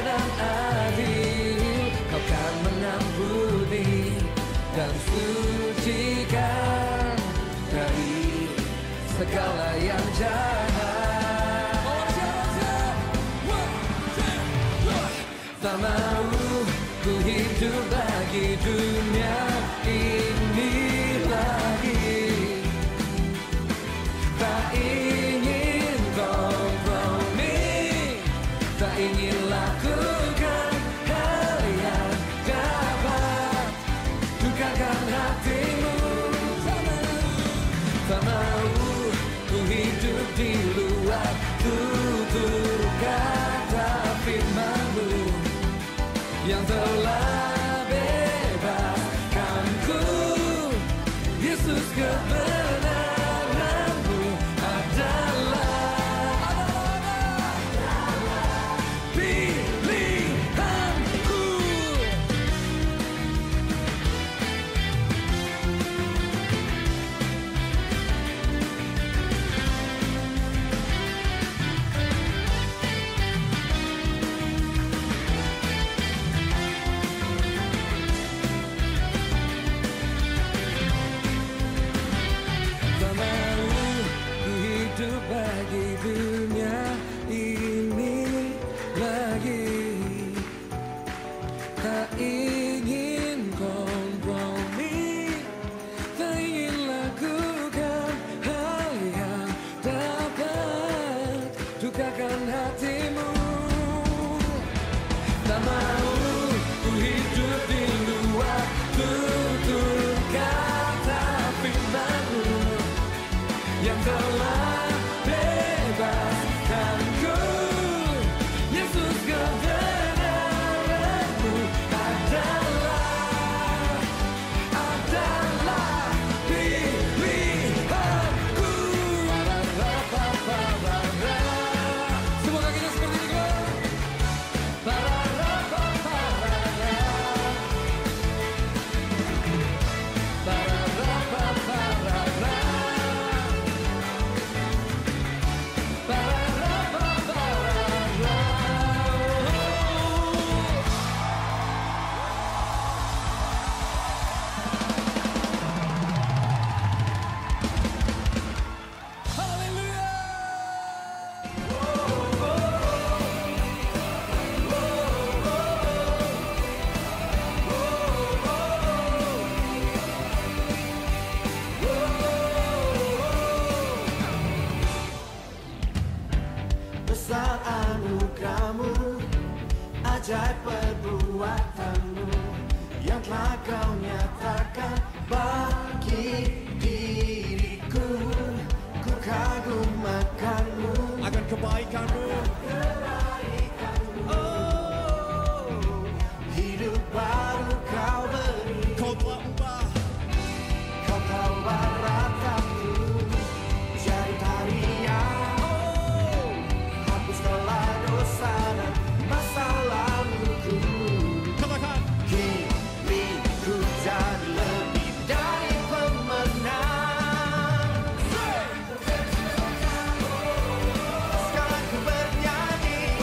dan adil, Kau kan mengampuni dan sucikan dari segala yang jahat. Tak mau ku hidup bagi dunia ini lagi. Tak ingin kompromi, tak ingin lakukan hal yang dapat dukakan hatimu. Tak mau ku hidup di luar tutur kata firman-Mu yang telah bebaskanku. Yesus, kebenaran-Mu adalah pilihanku. Hidup bagi dunia ini lagi. Tak ingin kompromi, tak ingin lakukan hal yang dapat dukakan hatimu. Tak mau ku hidup di luar tutur kata firman-Mu yang telah bebaskanku. Yesus, kebenaran-Mu adalah pilihanku. Semoga kita seperti itu. Besar anugerah-Mu, ajaib perbuatan-Mu yang telah Kau nyatakan bagi diriku. Ku kagum akan-Mu, akan kebaikan-Mu. Oh, hidup baru Kau beri. Kau telah ubah, Kau tahu ratapku jadi tarian. Hapuskanlah dosa dan masa laluku. katakan, Hidupku jadi lebih dari pemenang. Sekarang ku bernyanyi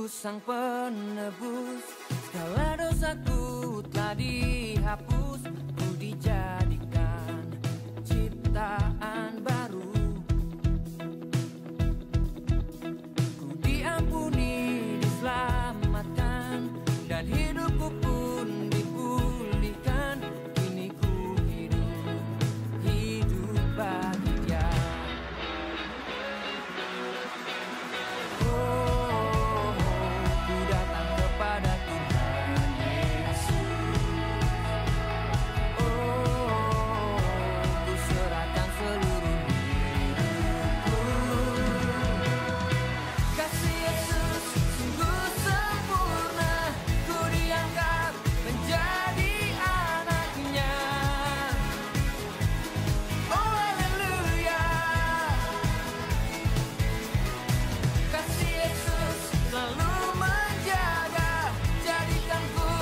Yesus sang penebus, segala dosaku telah dihapus, ku dijadikan ciptaan baru. Ku diampuni, diselamatkan, dan hidupku pun dipulihkan. Kini ku hidup bagi Dia. Ku datang kepada Tuhan Yesus. Ku serahkan seluruh hidupku. Kasih Yesus sungguh sempurna, ku diangkat menjadi anaknya. Oh haleluya. Kasih Yesus selalu menjaga, jadikanku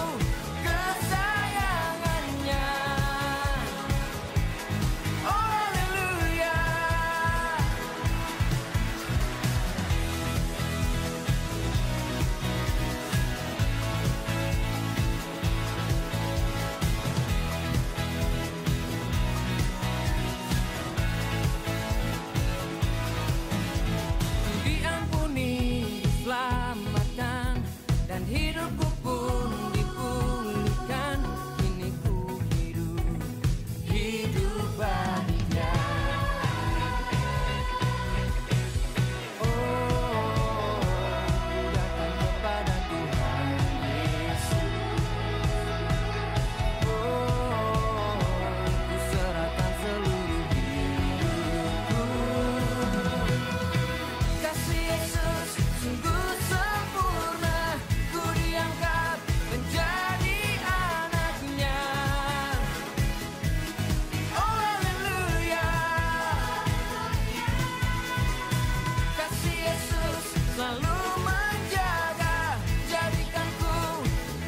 kesayangannya. Oh haleluya. Ku diampuni, diselamatkan, dan hidupku pun dipulihkan. Kini ku hidup bagi Dia. Ku datang kepada Tuhan Yesus. Ku serahkan seluruh hidupku. Kasih Yesus sungguh sempurna, ku diangkat menjadi anaknya. Oh haleluya. Kasih Yesus selalu menjaga, jadikanku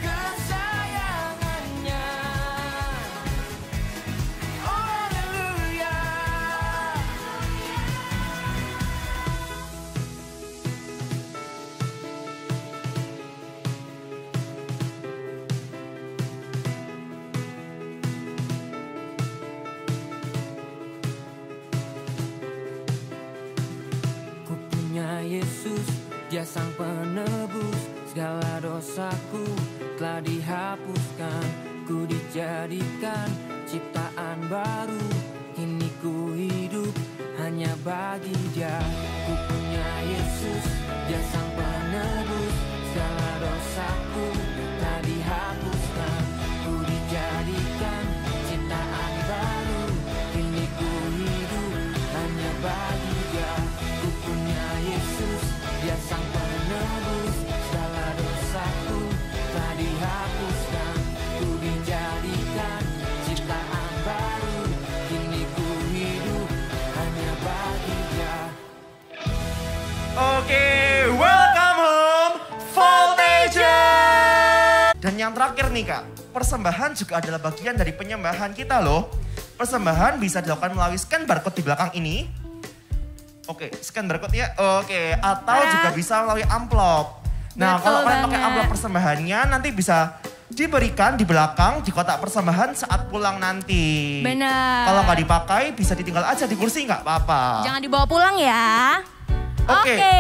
kesayangannya. Oh haleluya. Ku punya Yesus, Dia sang penebus, segala dosaku telah dihapuskan. Ku dijadikan ciptaan baru, kini ku hidup hanya bagi Dia. Ku punya Yesus, Dia sang penebus, segala dosaku telah dihapuskan. Ku dijadikan ciptaan baru, kini ku hidup hanya bagi Dia. Ku punya Yesus, Dia sang penebus, segala dosaku telah dihapuskan. Ku dijadikan ciptaan baru, kini ku hidup hanya bagi Dia. Oke, welcome home, Voltager! Dan yang terakhir nih Kak, persembahan juga adalah bagian dari penyembahan kita loh. Persembahan bisa dilakukan melalui scan barcode di belakang ini. Oke, scan barcode ya. Oke, atau juga bisa melalui amplop. Nah, Betul kalau kalian pakai banget. amplop persembahannya nanti bisa diberikan di belakang di kotak persembahan saat pulang nanti. Benar. Kalau nggak dipakai bisa ditinggal aja di kursi nggak apa-apa. Jangan dibawa pulang ya. Oke. Oke.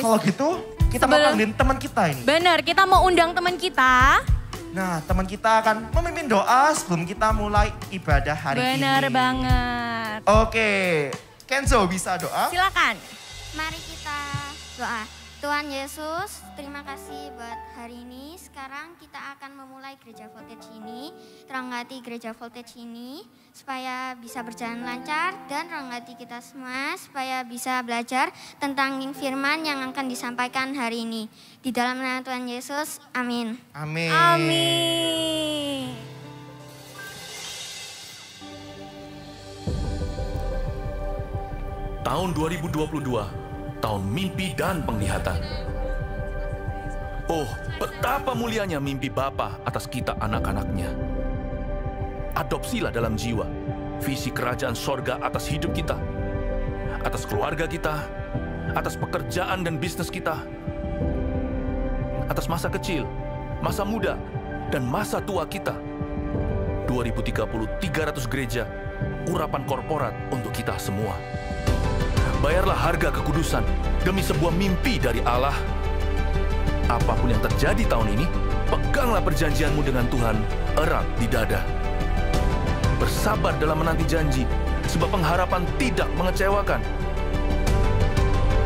Kalau gitu kita mau Sebelum- panggilin teman kita ini. Bener, kita mau undang teman kita. Nah, teman kita akan memimpin doa sebelum kita mulai ibadah hari ini. Bener banget. Oke, Kenzo bisa doa? Silakan. Mari kita doa. Tuhan Yesus, terima kasih buat hari ini. Sekarang kita akan memulai gereja Voltage ini. Terangati gereja Voltage ini supaya bisa berjalan lancar dan terangati kita semua supaya bisa belajar tentang firman yang akan disampaikan hari ini. Di dalam nama Tuhan Yesus, amin. Amin. Amin. Tahun 2022, tahun mimpi dan penglihatan. Oh, betapa mulianya mimpi Bapa atas kita anak-anaknya. Adopsilah dalam jiwa visi kerajaan sorga atas hidup kita, atas keluarga kita, atas pekerjaan dan bisnis kita. atas masa kecil, masa muda, dan masa tua kita. 2030, 300 gereja, urapan korporat untuk kita semua. Bayarlah harga kekudusan demi sebuah mimpi dari Allah. Apapun yang terjadi tahun ini, peganglah perjanjianmu dengan Tuhan erat di dada. Bersabar dalam menanti janji, sebab pengharapan tidak mengecewakan.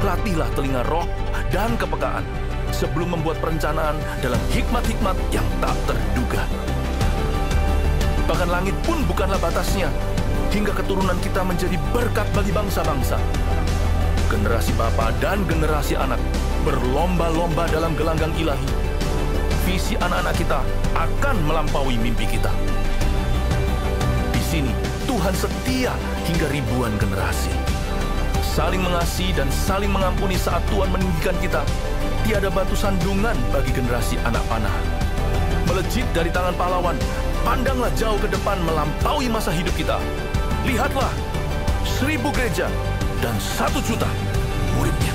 Latihlah telinga roh dan kepekaan sebelum membuat perencanaan dalam hikmat-hikmat yang tak terduga. Bahkan langit pun bukanlah batasnya, hingga keturunan kita menjadi berkat bagi bangsa-bangsa. Generasi bapa dan generasi anak berlomba-lomba dalam gelanggang ilahi. Visi anak-anak kita akan melampaui mimpi kita. Di sini, Tuhan setia hingga ribuan generasi. Saling mengasihi dan saling mengampuni saat Tuhan meninggikan kita. Tiada batu sandungan bagi generasi anak panah. Melejit dari tangan pahlawan, pandanglah jauh ke depan melampaui masa hidup kita. Lihatlah, 1000 gereja dan 1 juta muridnya.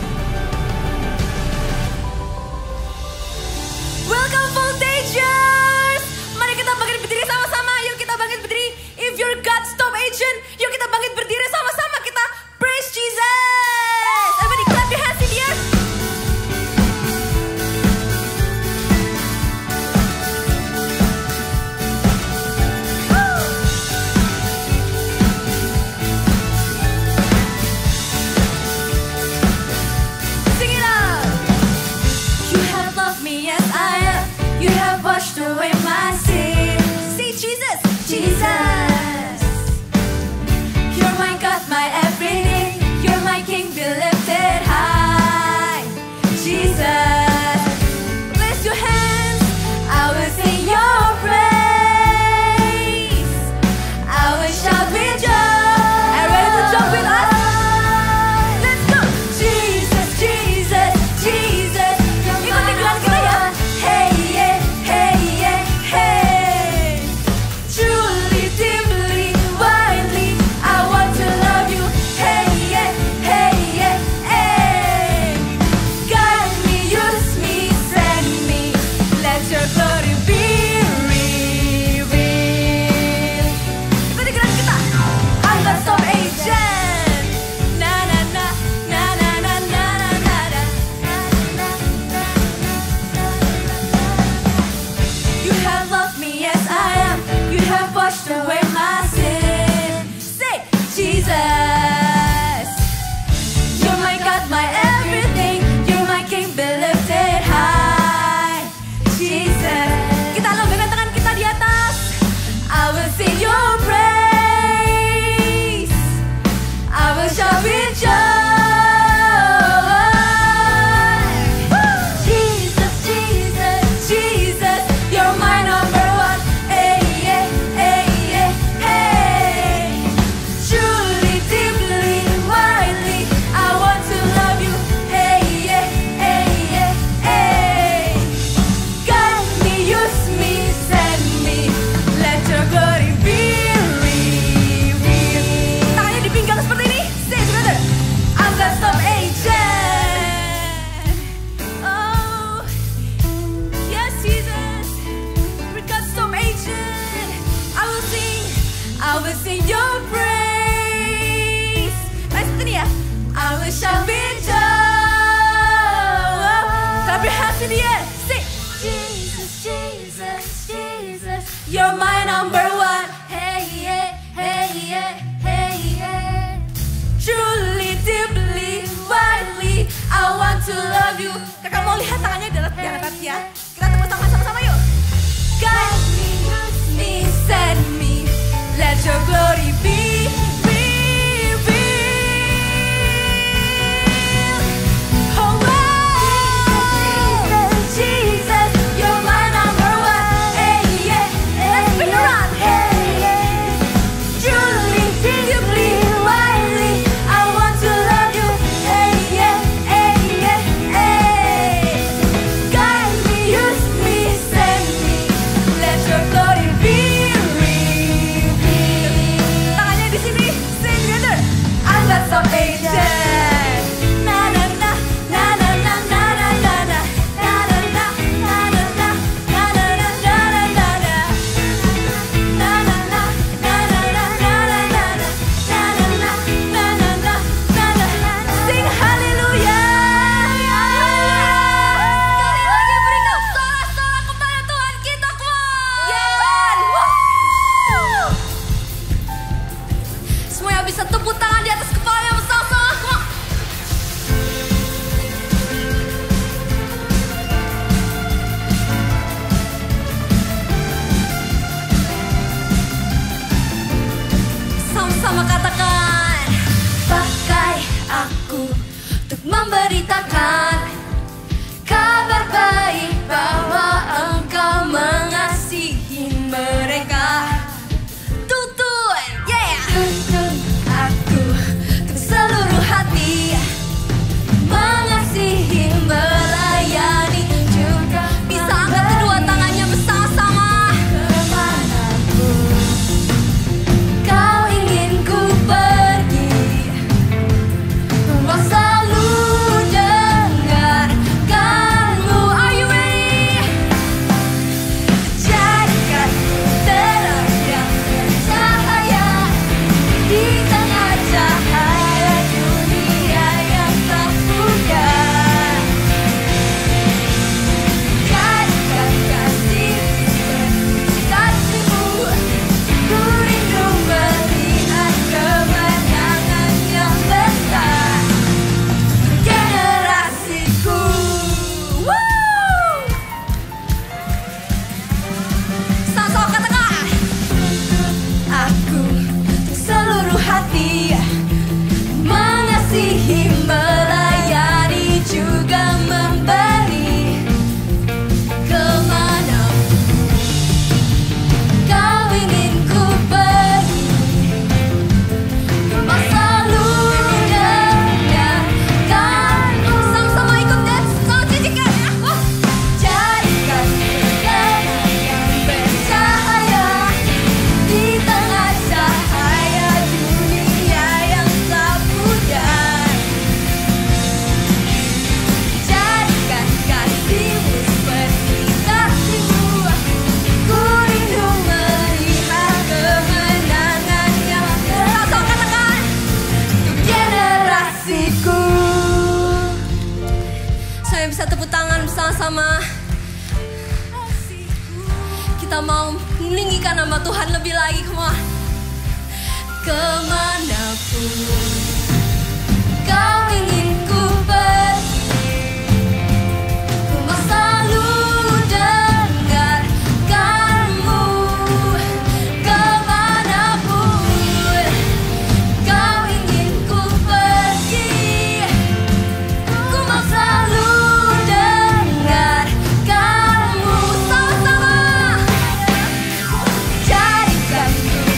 Welcome Voltagers! Mari kita bangkit berdiri sama-sama. Yuk kita bangkit berdiri. If you're God's top agent, yuk kita bangkit berdiri sama-sama. Kita praise Jesus. Everybody clap your hands in the air. Sing it out. You have loved me as I am. You have washed away my sin. Say Jesus, Jesus. You're my God, my everything. You're my King, be lifted high. Jesus, bless your hands. I will sing your praise. I will shout with joy. Are you ready to jump with us? Let's go. Jesus, Jesus, Jesus. Ikuti gerakan kita ya. Hey, yeah, hey, yeah, hey. Truly, deeply, widely, I want to love you. Hey, yeah, hey, yeah, hey. Guide me, use me, send me. Let your glory be revealed. Ikuti gerakan kita. I'm the top agent. Na na na na na na na na na na. You have loved me as I am. You have washed away my sin. Say, Jesus. You're my God, my everything. You're my King, be lifted high. Jesus. Kita lambaikan tangan kita di atas. I will sing your praise. I will shout with joy. Jesus, Jesus, Jesus, you're my number one. Hey, yeah, hey, yeah, hey. Truly, deeply, widely, I want to love you. Hey, yeah, hey, yeah, hey. Guide me, use me, send me. Let your glory be revealed. Tangannya di pinggang seperti ini. Say it together. I'm the top agent. Oh, yes, Jesus. We're God's top agent. I will sing your praise. Nice seperti ini ya. I will shout with joy. Clap your hands in the air. Say, Jesus, Jesus, Jesus, you're my number one. Hey, yeah, hey, yeah, hey, yeah. Truly, deeply, widely, I want to love you. Kakak mau lihat tangannya di atas ya. Kita tepuk tangan sama-sama yuk. Guide me, use me, send me. Let your glory be revealed. Oh, wow. Jesus, you're my number one. Hey, yeah, let's spin around. Hey, yeah. Truly, deeply, widely, I want to love you. Hey, yeah, hey, yeah, hey. Guide me, use me, send me. Let your glory be revealed. memberitakan kabar baik bahwa Engkau mengasihi mereka. Tuntun, yeah. Tuntun aku untuk seluruh hati, mengasihi, melayani juga. Bisa angkat kedua tangannya bersama-sama. Kemanapun Kau ingin ku pergi, Engkau selalu dengarkanmu. Are you ready? Jadikan ku terang yang bercahaya di tengah cahaya dunia yang tak pudar. Jadikan kasih-Mu seperti kasih-Mu, ku rindu melihat kemenangan yang besar generasiku. Woo! Sama-sama katakan. Aku seluruh hati, mengasihi, melayani juga memberi. Kemanapun Kau ingin ku pergi, Engkau selalu dengarkanmu. Sama-sama ikut dance, sama cincikan ya. Wah. Jadikan terang yang bercahaya di tengah cahaya dunia yang tak pudar. Jadikan kasih-Mu seperti kasih-Mu, ku rindu melihat kemenangan yang besar. Sama-sama katakan. Untuk generasiku. Saya bisa tepuk tangan bersama-sama. Kita mau meninggikan nama Tuhan lebih lagi. Come on. Kemanapun Kau ingin ku pergi, Engkau selalu dengarkanmu. Kemanapun Kau ingin ku pergi, ku mau selalu dengarkanmu. Sama-sama. Jadikan ku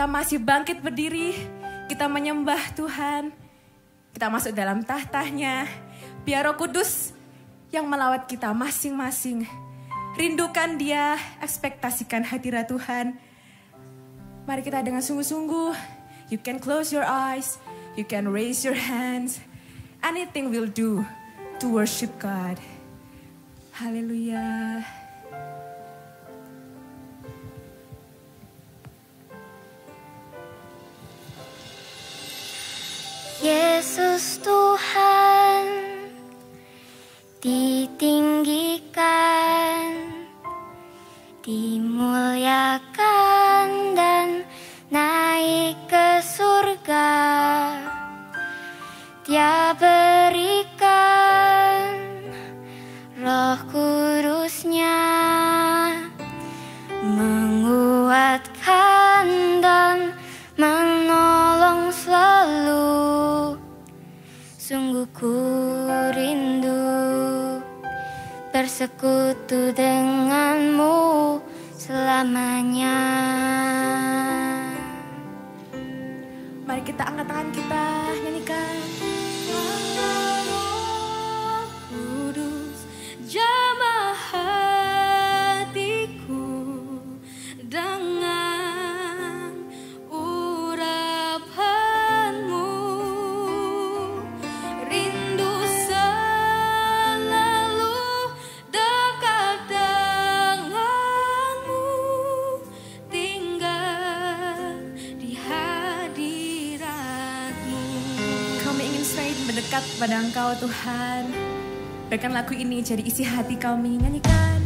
kita masih bangkit berdiri, kita menyembah Tuhan, kita masuk dalam tahtanya. Biar Roh Kudus yang melawat kita masing-masing. Rindukan Dia, ekspektasikan hadirat Tuhan. Mari kita dengan sungguh-sungguh. You can close your eyes, you can raise your hands. Anything will do to worship God. Haleluya. Yesus Tuhan ditinggikan, dimuliakan dan naik ke surga. Dia berikan Roh Kudus-Nya, menguatkan dan menolong selalu. Sungguh ku rindu bersekutu denganmu selamanya. Mari kita angkat tangan kita, nyanyikan. Roh Kudus, jamah hatiku dengan urapanmu. Rindu selalu dekat denganmu, tinggal di hadiratmu. Kami ingin semakin mendekat pada Engkau Tuhan. Berikan lagu ini jadi isi hati kami, nyanyikan.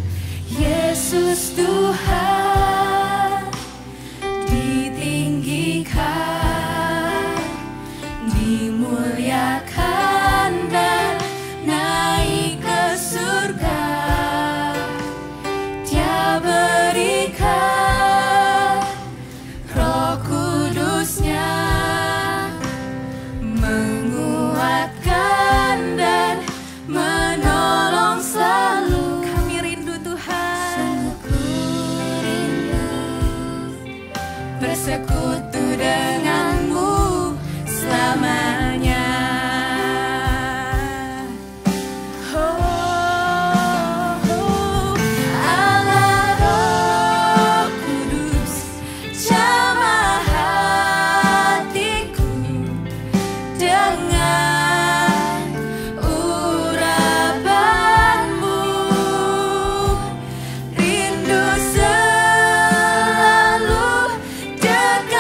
Yesus Tuhan ditinggikan, dimuliakan dan naik ke surga. Dia berikan Roh Kudus-Nya, menguatkan dan menolong selalu. Kami rindu Tuhan, bersekutu denganmu selamanya. Allah Roh Kudus, jamah hatiku dengan urapanmu. Rindu selalu dekat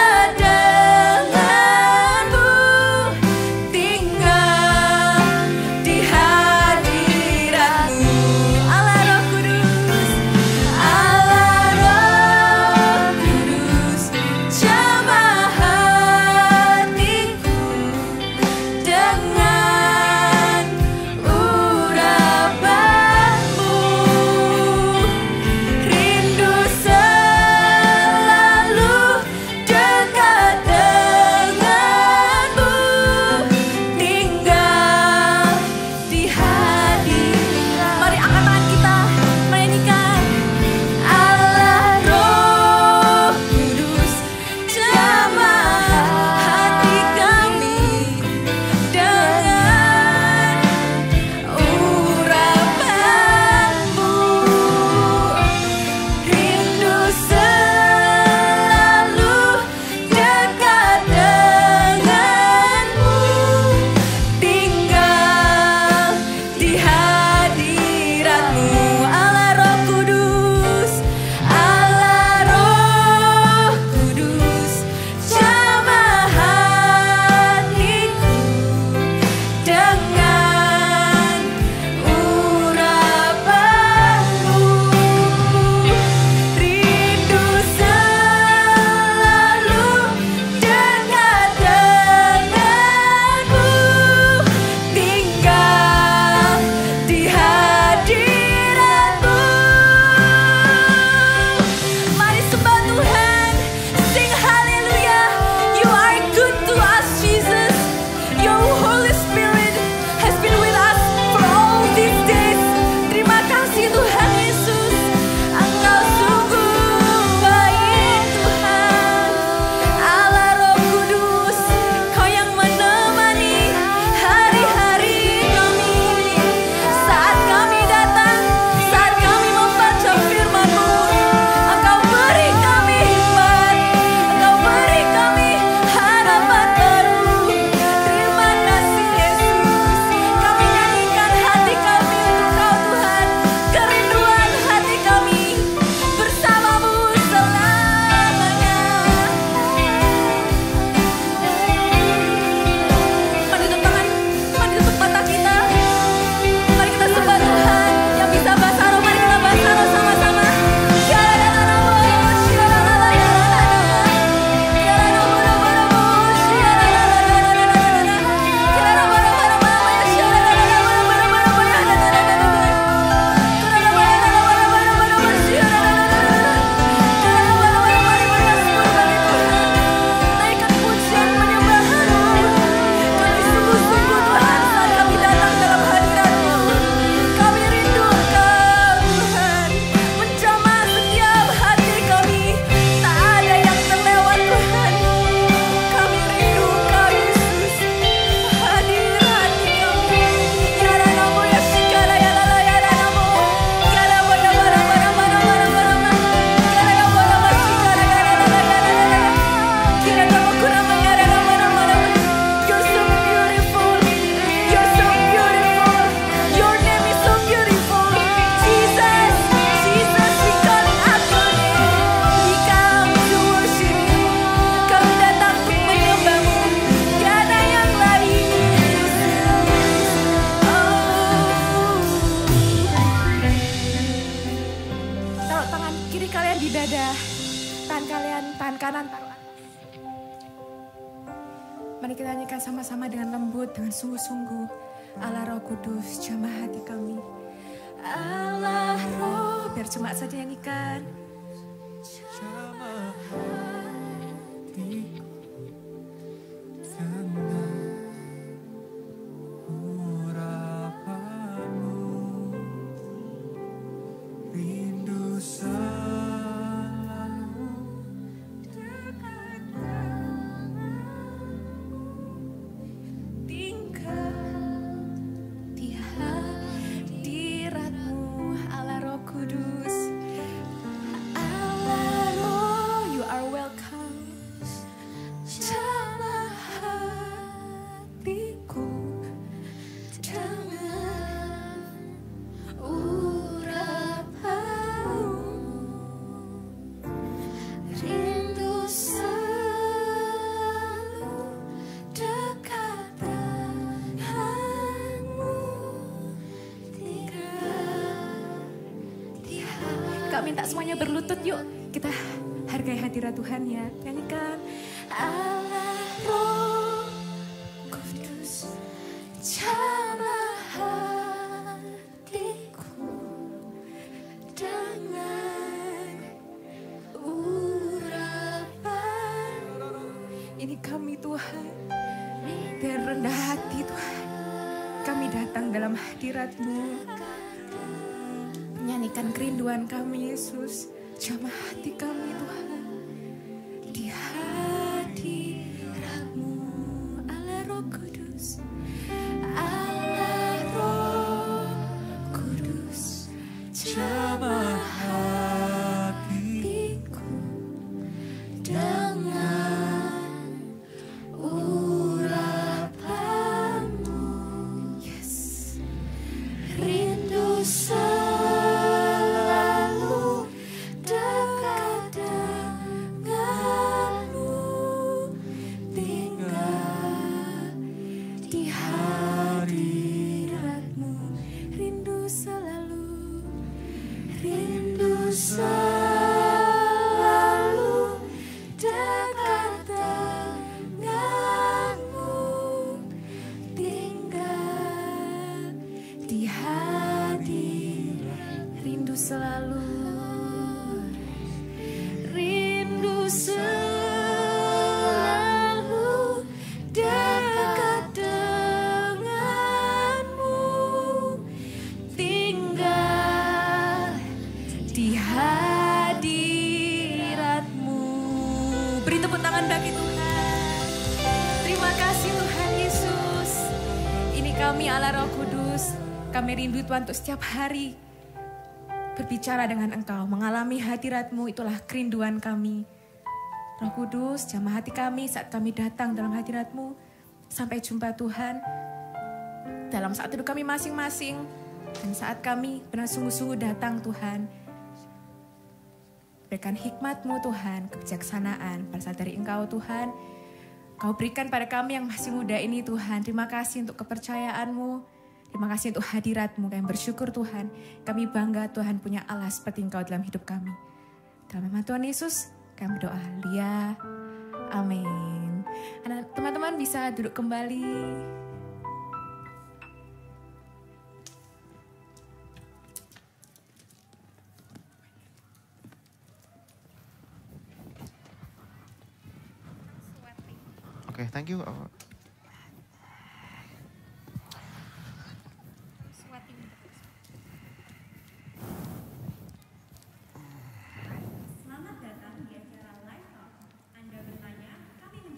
tangan kalian, tangan kanan taruh. Mari kita nyanyikan sama-sama dengan lembut, dengan sungguh-sungguh. Allah Roh Kudus, jamah hati kami. Allah Roh, biar cuma saja nyanyikan. Jamah hatiku dengan urapanmu, rindu selalu dekat denganmu, Tinggal di hadiratmu, Allah Roh Kudus. Allah Roh, you are welcome. Jamah hatiku dengan urapanmu, rindu selalu dekat denganmu. Kak minta semuanya berlutut yuk. Kita hargai hadirat Tuhan ya. Nyanyikan. Allah Roh Kudus, jamah hatiku dengan urapanmu. Ini kami Tuhan, dan rendah hati Tuhan. Kami datang dalam hadirat-Mu. Menyanyikan kerinduan kami Yesus. Jamah hati kami Tuhan. Di hadirat-Mu, Allah Roh Kudus. Allah Roh Kudus, jamah hatiku dengan urapanmu. Yes. Rindu selalu dekat denganmu, tinggal di hadiratmu. Rindu selalu dekat denganmu, tinggal di hadirat. Rindu selalu dekat denganmu, tinggal di hadiratmu. Beri tepuk tangan bagi Tuhan. Terima kasih Tuhan Yesus. Ini kami Allah Roh Kudus. Kami rindu Tuhan untuk setiap hari berbicara dengan Engkau, mengalami hadirat-Mu, itulah kerinduan kami. Roh Kudus, jamah hati kami saat kami datang dalam hadirat-Mu. Sampai jumpa Tuhan dalam saat hidup kami masing-masing. Dan saat kami benar sungguh-sungguh datang Tuhan, berikan hikmat-Mu Tuhan, kebijaksanaan berasal dari Engkau Tuhan. Kau berikan pada kami yang masih muda ini Tuhan. Terima kasih untuk kepercayaan-Mu. Terima kasih untuk hadirat-Mu. Kami bersyukur Tuhan. Kami bangga Tuhan punya Allah seperti Engkau dalam hidup kami. Dalam nama Tuhan Yesus kami berdoa. Haleluya. Amin. Teman-teman bisa duduk kembali. Oke, thank you.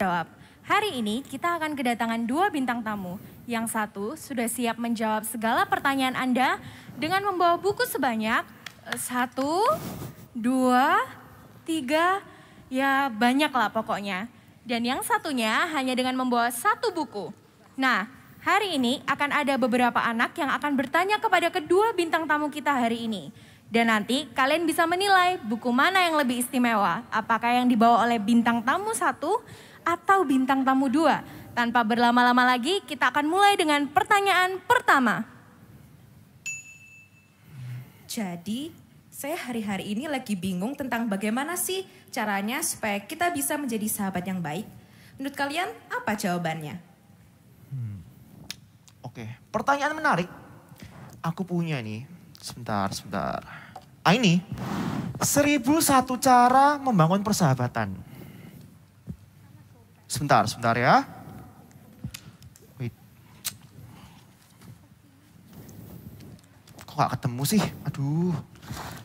Jawab. Hari ini kita akan kedatangan 2 bintang tamu. Yang satu sudah siap menjawab segala pertanyaan Anda dengan membawa buku sebanyak 1, 2, 3, ya banyak lah pokoknya. Dan yang satunya hanya dengan membawa 1 buku. Nah, hari ini akan ada beberapa anak yang akan bertanya kepada kedua bintang tamu kita hari ini. Dan nanti kalian bisa menilai buku mana yang lebih istimewa. Apakah yang dibawa oleh bintang tamu 1 atau bintang tamu 2. Tanpa berlama-lama lagi, kita akan mulai dengan pertanyaan pertama. Jadi, saya hari-hari ini lagi bingung tentang bagaimana sih caranya supaya kita bisa menjadi sahabat yang baik. Menurut kalian apa jawabannya? Oke, pertanyaan menarik. Aku punya nih. Sebentar. Ini 1001 cara membangun persahabatan. Sebentar ya. Wait. Kok gak ketemu sih? Aduh.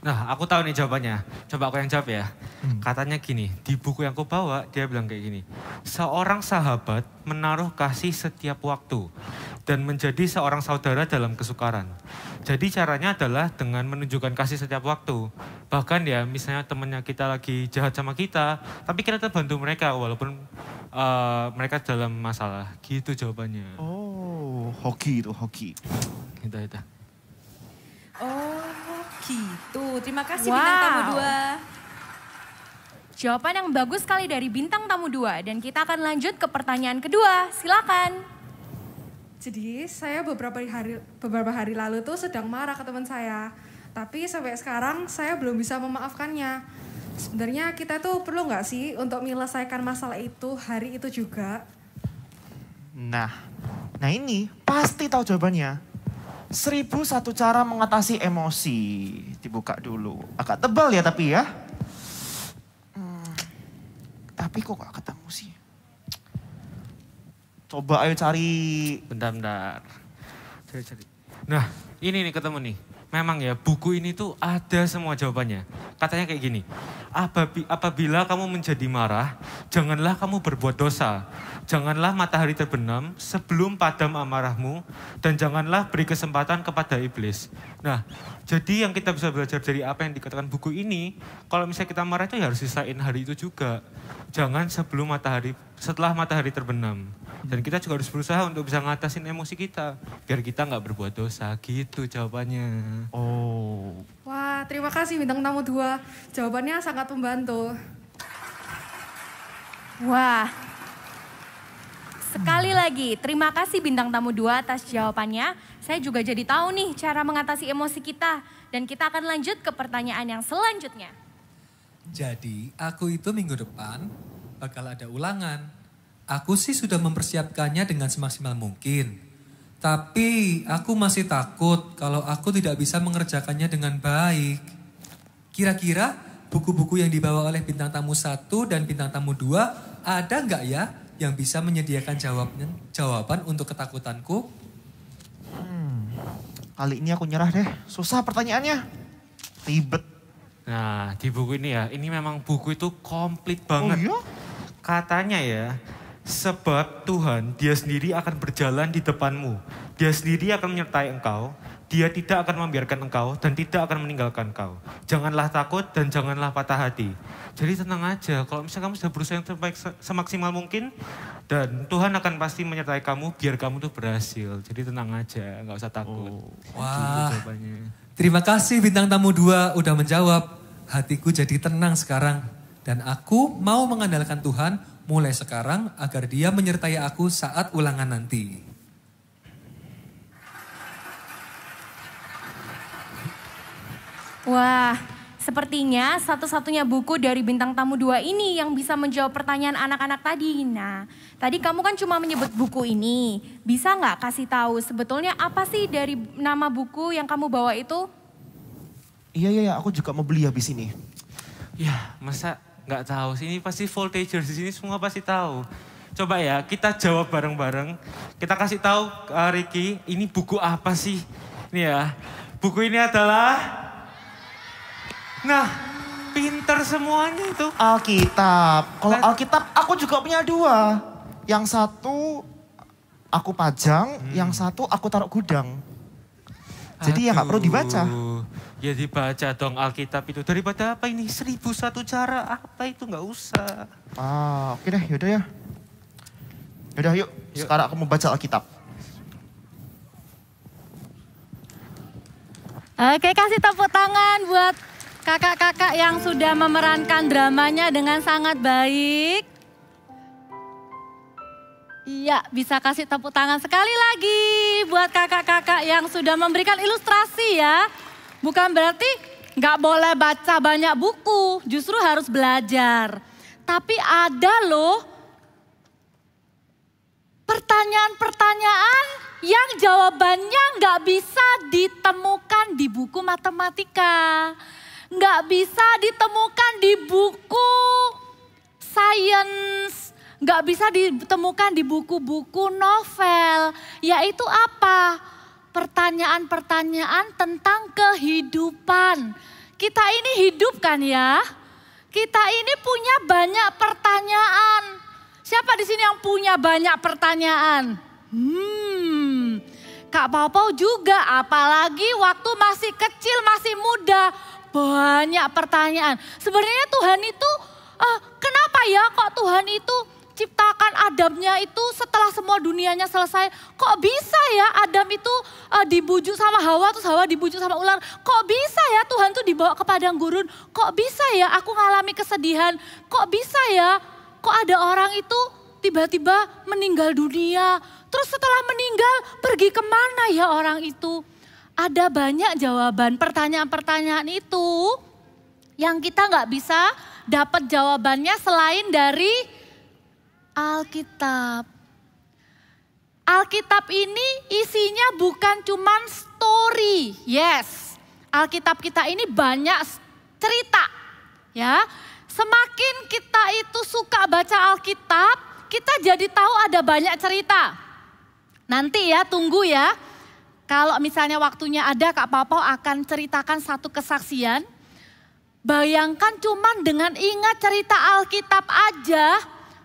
Nah, aku tahu nih jawabannya. Coba aku yang jawab ya. Katanya gini, di buku yang aku bawa dia bilang kayak gini. Seorang sahabat menaruh kasih setiap waktu dan menjadi seorang saudara dalam kesukaran. Jadi caranya adalah dengan menunjukkan kasih setiap waktu. Bahkan ya misalnya temannya kita lagi jahat sama kita, tapi kita tetap bantu mereka walaupun mereka dalam masalah. Gitu jawabannya. Oh, hoki itu, hoki. Gitu. Oh gitu, terima kasih bintang tamu 2. Jawaban yang bagus sekali dari bintang tamu 2 dan kita akan lanjut ke pertanyaan kedua. Silakan. Jadi saya beberapa hari lalu tuh sedang marah ke teman saya. Tapi sampai sekarang saya belum bisa memaafkannya. Sebenarnya kita tuh perlu nggak sih untuk menyelesaikan masalah itu hari itu juga? Nah ini pasti tahu jawabannya. 1001 cara mengatasi emosi. Dibuka dulu. Agak tebal ya tapi ya. Tapi kok gak ketemu sih? Coba ayo cari. Bentar. Cari. Nah, ini nih ketemu nih. Memang ya, buku ini tuh ada semua jawabannya. Katanya kayak gini. Apabila kamu menjadi marah, janganlah kamu berbuat dosa. Janganlah matahari terbenam sebelum padam amarahmu. Dan janganlah beri kesempatan kepada iblis. Nah, jadi yang kita bisa belajar dari apa yang dikatakan buku ini, kalau misalnya kita marah itu ya harus sisain hari itu juga. Jangan setelah matahari terbenam. Dan kita juga harus berusaha untuk bisa ngatasin emosi kita. Biar kita nggak berbuat dosa, gitu jawabannya. Oh. Wah, terima kasih bintang tamu 2. Jawabannya sangat membantu. Wah. Sekali lagi, terima kasih bintang tamu 2 atas jawabannya. Saya juga jadi tahu nih cara mengatasi emosi kita. Dan kita akan lanjut ke pertanyaan yang selanjutnya. Jadi, aku itu minggu depan bakal ada ulangan. Aku sih sudah mempersiapkannya dengan semaksimal mungkin. Tapi aku masih takut kalau aku tidak bisa mengerjakannya dengan baik. Kira-kira buku-buku yang dibawa oleh bintang tamu 1 dan bintang tamu 2 ada nggak ya yang bisa menyediakan jawaban untuk ketakutanku? Kali ini aku nyerah deh. Susah pertanyaannya. Ribet. Nah, di buku ini ya, ini memang buku itu komplit banget. Oh iya? Katanya ya, sebab Tuhan dia sendiri akan berjalan di depanmu. Dia sendiri akan menyertai engkau. Dia tidak akan membiarkan engkau dan tidak akan meninggalkan engkau. Janganlah takut dan janganlah patah hati. Jadi tenang aja, kalau misalnya kamu sudah berusaha yang terbaik semaksimal mungkin, dan Tuhan akan pasti menyertai kamu biar kamu tuh berhasil. Jadi tenang aja, nggak usah takut. Wah, gitu jawabannya. Terima kasih bintang tamu 2 udah menjawab. Hatiku jadi tenang sekarang. Dan aku mau mengandalkan Tuhan mulai sekarang agar dia menyertai aku saat ulangan nanti. Wah, sepertinya satu-satunya buku dari bintang tamu 2 ini yang bisa menjawab pertanyaan anak-anak tadi. Nah, tadi kamu kan cuma menyebut buku ini. Bisa nggak kasih tahu sebetulnya apa sih dari nama buku yang kamu bawa itu? Iya, aku juga mau beli habis ini. Ya, masa nggak tahu sih, ini pasti voltagers di sini semua pasti tahu. Coba ya, kita jawab bareng-bareng. Kita kasih tahu Ricky, ini buku apa sih? Ini ya, buku ini adalah... Nah, pinter semuanya itu. Alkitab. Kalau Alkitab aku juga punya 2. Yang satu aku pajang, yang satu aku taruh gudang. Jadi ya nggak perlu dibaca. Ya dibaca dong Alkitab itu. Daripada apa ini 1001 cara, apa itu nggak usah. Oke deh, yaudah ya. Yaudah yuk, sekarang aku mau baca Alkitab. Oke, kasih tepuk tangan buat kakak-kakak yang sudah memerankan dramanya dengan sangat baik. Iya, bisa kasih tepuk tangan sekali lagi buat kakak-kakak yang sudah memberikan ilustrasi ya. Bukan berarti Nggak boleh baca banyak buku, justru harus belajar. Tapi ada loh pertanyaan-pertanyaan yang jawabannya nggak bisa ditemukan di buku matematika. Nggak bisa ditemukan di buku sains. Nggak bisa ditemukan di buku-buku novel. Yaitu apa? Pertanyaan-pertanyaan tentang kehidupan. Kita ini hidup kan ya? Kita ini punya banyak pertanyaan. Siapa di sini yang punya banyak pertanyaan? Kak Pau juga, apalagi waktu masih kecil, masih muda. Banyak pertanyaan. Sebenarnya Tuhan itu, kenapa ya kok Tuhan itu ciptakan Adamnya itu setelah semua dunianya selesai. Kok bisa ya Adam itu dibujuk sama Hawa, terus Hawa dibujuk sama ular. Kok bisa ya Tuhan tuh dibawa ke padang gurun. Kok bisa ya aku ngalami kesedihan. Kok bisa ya, kok ada orang itu tiba-tiba meninggal dunia. Terus setelah meninggal pergi kemana ya orang itu. Ada banyak jawaban pertanyaan-pertanyaan itu yang kita nggak bisa dapat jawabannya selain dari Alkitab. Alkitab ini isinya bukan cuman story. Yes, Alkitab kita ini banyak cerita. Ya, semakin kita itu suka baca Alkitab, kita jadi tahu ada banyak cerita. Nanti ya, tunggu ya. Kalau misalnya waktunya ada, Kak Pau akan ceritakan satu kesaksian. Bayangkan cuman dengan ingat cerita Alkitab aja,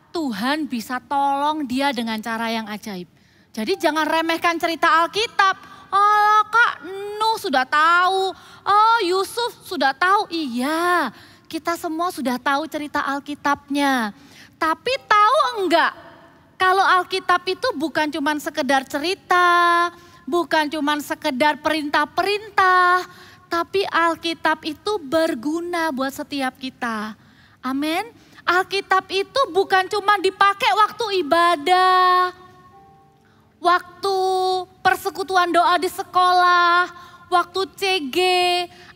Tuhan bisa tolong dia dengan cara yang ajaib. Jadi jangan remehkan cerita Alkitab. Oh Kak Nuh sudah tahu, oh Yusuf sudah tahu. Iya, kita semua sudah tahu cerita Alkitabnya. Tapi tahu enggak kalau Alkitab itu bukan cuma sekedar cerita, bukan cuma sekedar perintah-perintah, tapi Alkitab itu berguna buat setiap kita. Amin. Alkitab itu bukan cuma dipakai waktu ibadah, waktu persekutuan doa di sekolah, waktu CG.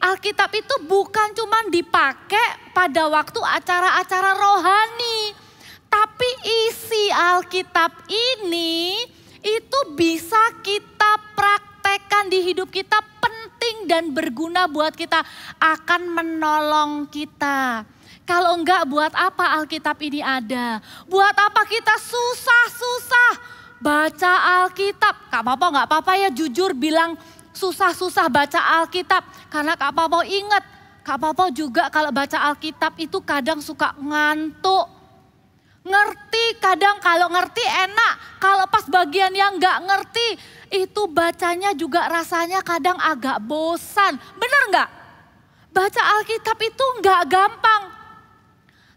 Alkitab itu bukan cuma dipakai pada waktu acara-acara rohani. Tapi isi Alkitab ini itu bisa kita praktekkan di hidup kita, penting dan berguna buat kita, akan menolong kita. Kalau enggak, buat apa Alkitab ini ada? Buat apa kita susah-susah baca Alkitab? Kak Pau enggak apa-apa ya jujur bilang susah-susah baca Alkitab. Karena Kak Pau ingat, Kak Pau juga kalau baca Alkitab itu kadang suka ngantuk. Ngerti, kadang kalau ngerti enak. Kalau pas bagian yang enggak ngerti, itu bacanya juga rasanya kadang agak bosan. Bener enggak? Baca Alkitab itu enggak gampang.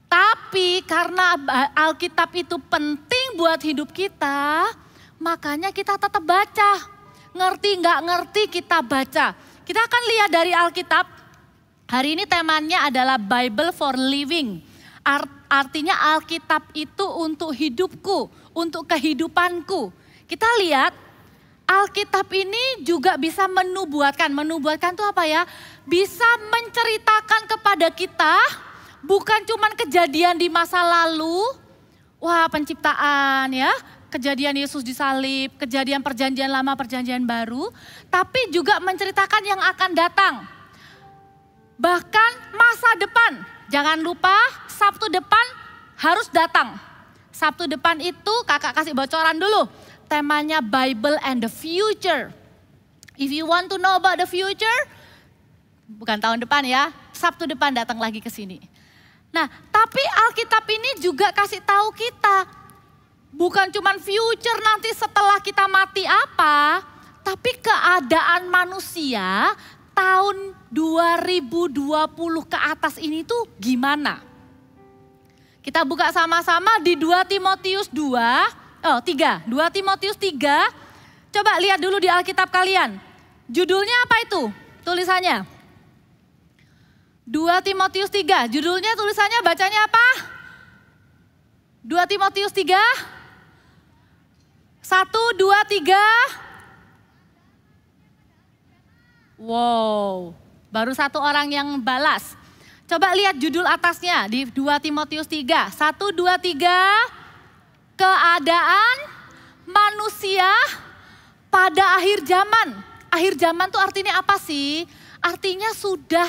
Tapi karena Alkitab itu penting buat hidup kita, makanya kita tetap baca. Ngerti nggak ngerti kita baca. Kita akan lihat dari Alkitab. Hari ini temanya adalah Bible for Living. Artinya Alkitab itu untuk hidupku, untuk kehidupanku. Kita lihat Alkitab ini juga bisa menubuatkan. Menubuatkan itu apa ya? Bisa menceritakan kepada kita bukan cuman kejadian di masa lalu, wah penciptaan ya, kejadian Yesus disalib, kejadian perjanjian lama, perjanjian baru, tapi juga menceritakan yang akan datang. Bahkan masa depan, jangan lupa Sabtu depan harus datang. Sabtu depan itu kakak kasih bocoran dulu, temanya Bible and the Future. If you want to know about the future, bukan tahun depan ya, Sabtu depan datang lagi ke sini. Nah, tapi Alkitab ini juga kasih tahu kita, bukan cuman future nanti setelah kita mati apa, tapi keadaan manusia tahun 2020 ke atas ini tuh gimana? Kita buka sama-sama di 2 Timotius 3. 2 Timotius 3, coba lihat dulu di Alkitab kalian. Judulnya apa itu? Tulisannya. 2 Timotius 3, judulnya tulisannya bacanya apa? 2 Timotius 3, 1, 2, 3. Wow, Baru 1 orang yang balas. Coba lihat judul atasnya di 2 Timotius 3. 1, 2, 3. Keadaan manusia pada akhir zaman. Akhir zaman tuh artinya apa sih? Artinya sudah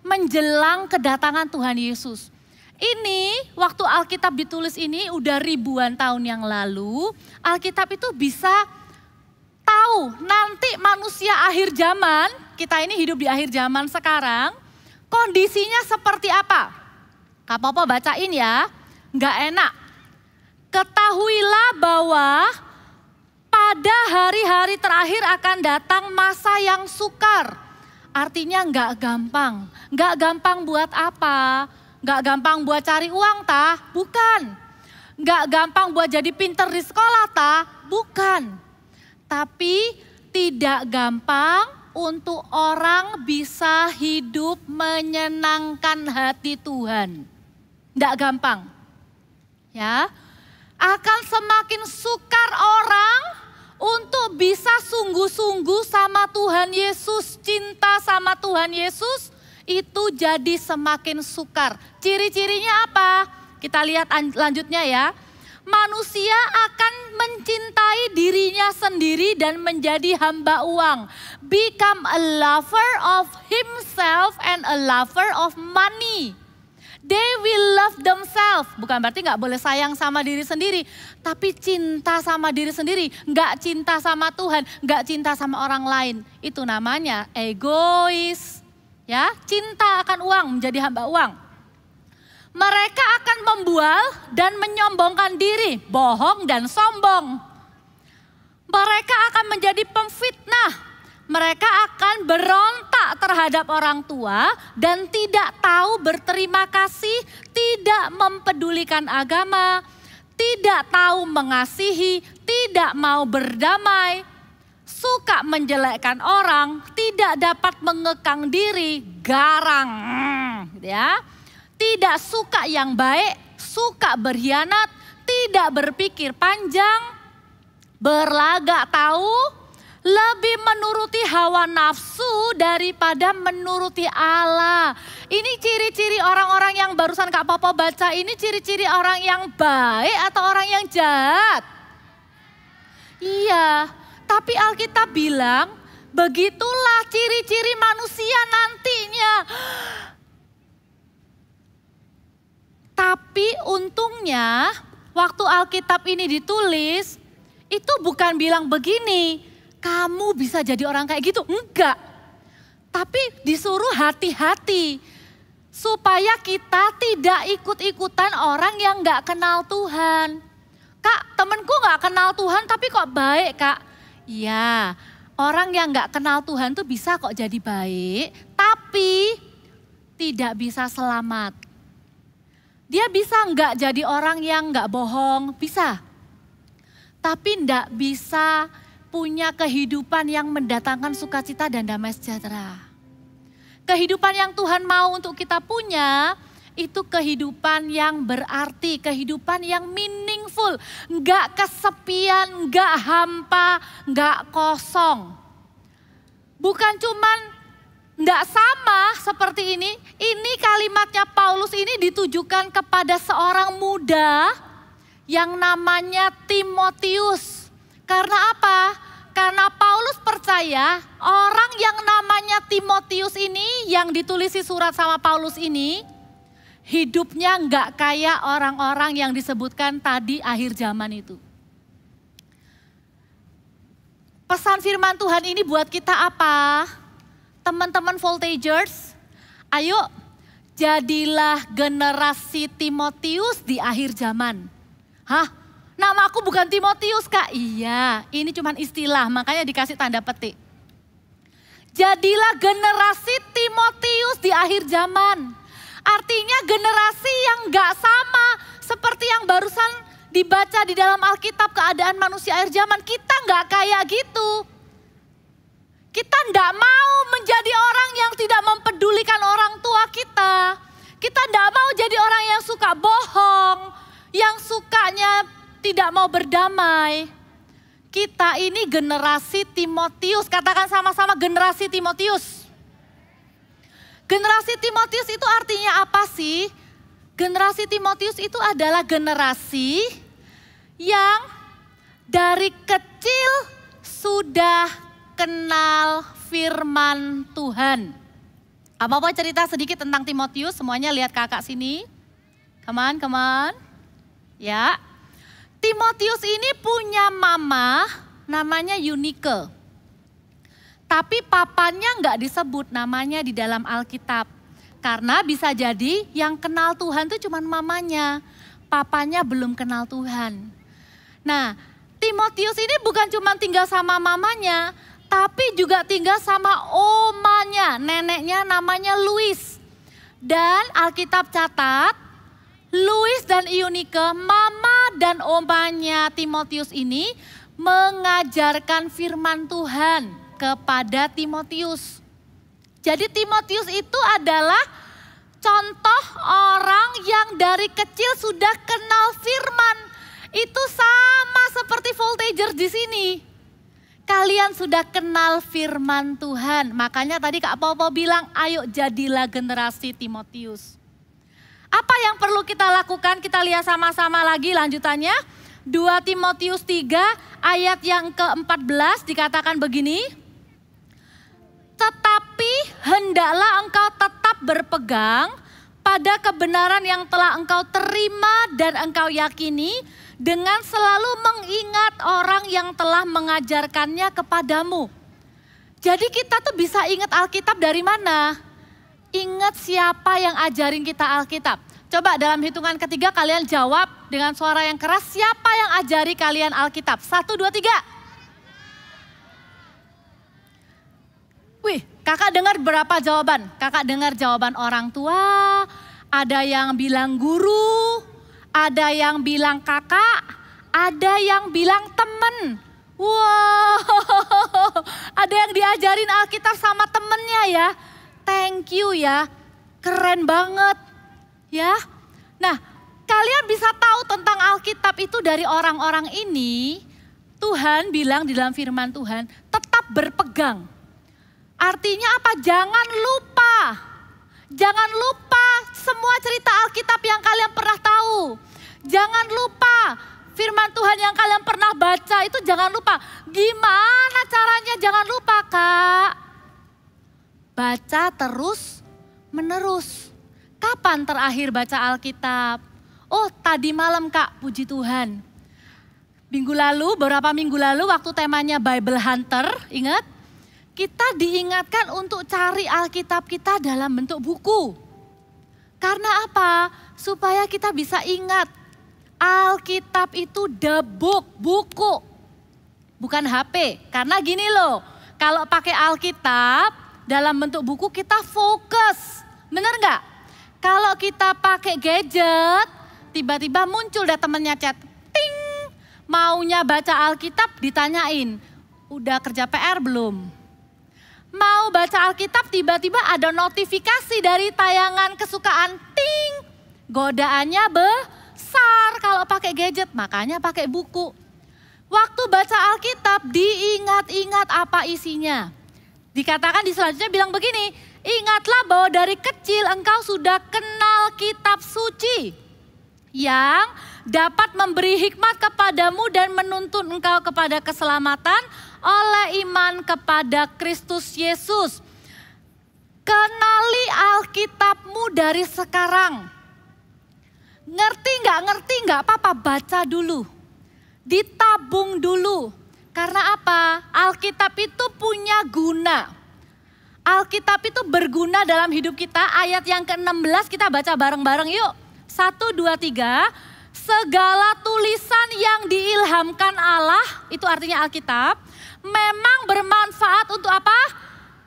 menjelang kedatangan Tuhan Yesus. Ini waktu Alkitab ditulis ini udah ribuan tahun yang lalu. Alkitab itu bisa tahu nanti manusia akhir zaman, kita ini hidup di akhir zaman sekarang, kondisinya seperti apa? Kak Popo bacain ya, nggak enak. Ketahuilah bahwa pada hari-hari terakhir akan datang masa yang sukar. Artinya nggak gampang. Nggak gampang buat apa? Nggak gampang buat cari uang tah? Bukan. Nggak gampang buat jadi pinter di sekolah tah? Bukan. Tapi tidak gampang untuk orang bisa hidup menyenangkan hati Tuhan. Nggak gampang. Ya. Akan semakin sukar orang untuk bisa sungguh-sungguh sama Tuhan Yesus, cinta sama Tuhan Yesus, itu jadi semakin sukar. Ciri-cirinya apa? Kita lihat lanjutnya ya. Manusia akan mencintai dirinya sendiri dan menjadi hamba uang. Become a lover of himself and a lover of money. They will love themselves. Bukan berarti gak boleh sayang sama diri sendiri. Tapi cinta sama diri sendiri. Gak cinta sama Tuhan. Gak cinta sama orang lain. Itu namanya egois. Ya, cinta akan uang, menjadi hamba uang. Mereka akan membual dan menyombongkan diri. Bohong dan sombong. Mereka akan menjadi pemfitnah. Mereka akan berontak terhadap orang tua dan tidak tahu berterima kasih, tidak mempedulikan agama, tidak tahu mengasihi, tidak mau berdamai, suka menjelekkan orang, tidak dapat mengekang diri, garang, ya. Tidak suka yang baik, suka berkhianat, tidak berpikir panjang, berlagak tahu, lebih menuruti hawa nafsu daripada menuruti Allah. Ini ciri-ciri orang-orang yang barusan Kak Popo baca, ini ciri-ciri orang yang baik atau orang yang jahat? Iya, tapi Alkitab bilang begitulah ciri-ciri manusia nantinya. Tapi untungnya waktu Alkitab ini ditulis, itu bukan bilang begini, kamu bisa jadi orang kayak gitu. Enggak. Tapi disuruh hati-hati. Supaya kita tidak ikut-ikutan orang yang gak kenal Tuhan. Kak, temenku gak kenal Tuhan tapi kok baik kak. Iya, orang yang gak kenal Tuhan tuh bisa kok jadi baik. Tapi tidak bisa selamat. Dia bisa gak jadi orang yang gak bohong, bisa. Tapi gak bisa punya kehidupan yang mendatangkan sukacita dan damai sejahtera. Kehidupan yang Tuhan mau untuk kita punya, itu kehidupan yang berarti, kehidupan yang meaningful. Enggak kesepian, enggak hampa, enggak kosong. Bukan cuman enggak sama seperti ini kalimatnya Paulus ini ditujukan kepada seorang muda yang namanya Timotius. Karena apa? Karena Paulus percaya orang yang namanya Timotius ini yang ditulisi surat sama Paulus ini hidupnya nggak kayak orang-orang yang disebutkan tadi akhir zaman itu. Pesan firman Tuhan ini buat kita apa? Teman-teman Voltagers, ayo jadilah generasi Timotius di akhir zaman. Hah? Nama aku bukan Timotius kak. Iya, ini cuma istilah, makanya dikasih tanda petik. Jadilah generasi Timotius di akhir zaman. Artinya generasi yang gak sama seperti yang barusan dibaca di dalam Alkitab keadaan manusia akhir zaman. Kita gak kayak gitu. Kita gak mau menjadi orang yang tidak mempedulikan orang tua kita. Kita gak mau jadi orang yang suka bohong, yang sukanya tidak mau berdamai. Kita ini generasi Timotius. Katakan sama-sama generasi Timotius. Generasi Timotius itu artinya apa sih? Generasi Timotius itu adalah generasi yang dari kecil sudah kenal firman Tuhan. Apa-apa cerita sedikit tentang Timotius, semuanya lihat kakak sini. Come on. Ya. Timotius ini punya mama namanya Eunike. Tapi papanya nggak disebut namanya di dalam Alkitab. Karena bisa jadi yang kenal Tuhan itu cuma mamanya. Papanya belum kenal Tuhan. Nah, Timotius ini bukan cuma tinggal sama mamanya, tapi juga tinggal sama omanya, neneknya namanya Louis. Dan Alkitab catat, Louis dan Eunike, mama dan omanya Timotius ini mengajarkan firman Tuhan kepada Timotius. Jadi Timotius itu adalah contoh orang yang dari kecil sudah kenal firman. Itu sama seperti Voltager di sini. Kalian sudah kenal firman Tuhan. Makanya tadi Kak Popo bilang, ayo jadilah generasi Timotius. Apa yang perlu kita lakukan? Kita lihat sama-sama lagi lanjutannya. 2 Timotius 3 ayat yang ke-14 dikatakan begini. Tetapi hendaklah engkau tetap berpegang pada kebenaran yang telah engkau terima dan engkau yakini, dengan selalu mengingat orang yang telah mengajarkannya kepadamu. Jadi kita tuh bisa ingat Alkitab dari mana? Ingat siapa yang ajarin kita Alkitab. Coba dalam hitungan ketiga kalian jawab dengan suara yang keras, siapa yang ajari kalian Alkitab? 1, 2, 3. Wih, kakak dengar berapa jawaban? Kakak dengar jawaban orang tua, ada yang bilang guru, ada yang bilang kakak, ada yang bilang temen. Wow, ada yang diajarin Alkitab sama temennya ya. Thank you ya, keren banget ya. Nah, kalian bisa tahu tentang Alkitab itu dari orang-orang ini. Tuhan bilang di dalam firman Tuhan, tetap berpegang. Artinya apa? Jangan lupa. Jangan lupa semua cerita Alkitab yang kalian pernah tahu. Jangan lupa firman Tuhan yang kalian pernah baca itu jangan lupa. Gimana caranya jangan lupa, Kak? Baca terus menerus. Kapan terakhir baca Alkitab? Oh, tadi malam, Kak, puji Tuhan. Beberapa minggu lalu waktu temanya Bible Hunter, ingat? Kita diingatkan untuk cari Alkitab kita dalam bentuk buku. Karena apa? Supaya kita bisa ingat Alkitab itu the book, buku. Bukan HP. Karena gini loh, kalau pakai Alkitab dalam bentuk buku kita fokus. Bener nggak? Kalau kita pakai gadget, tiba-tiba muncul dah temennya chat. Ting, maunya baca Alkitab ditanyain, udah kerja PR belum? Mau baca Alkitab tiba-tiba ada notifikasi dari tayangan kesukaan, ting. Godaannya besar kalau pakai gadget, makanya pakai buku. Waktu baca Alkitab diingat-ingat apa isinya. Dikatakan di selanjutnya bilang begini, ingatlah bahwa dari kecil engkau sudah kenal kitab suci yang dapat memberi hikmat kepadamu dan menuntun engkau kepada keselamatan oleh iman kepada Kristus Yesus. Kenali Alkitabmu dari sekarang. Ngerti nggak apa-apa, baca dulu. Ditabung dulu. Karena apa? Alkitab itu punya guna. Alkitab itu berguna dalam hidup kita. Ayat yang ke-16 kita baca bareng-bareng yuk. 1, 2, 3. Segala tulisan yang diilhamkan Allah, itu artinya Alkitab, memang bermanfaat untuk apa?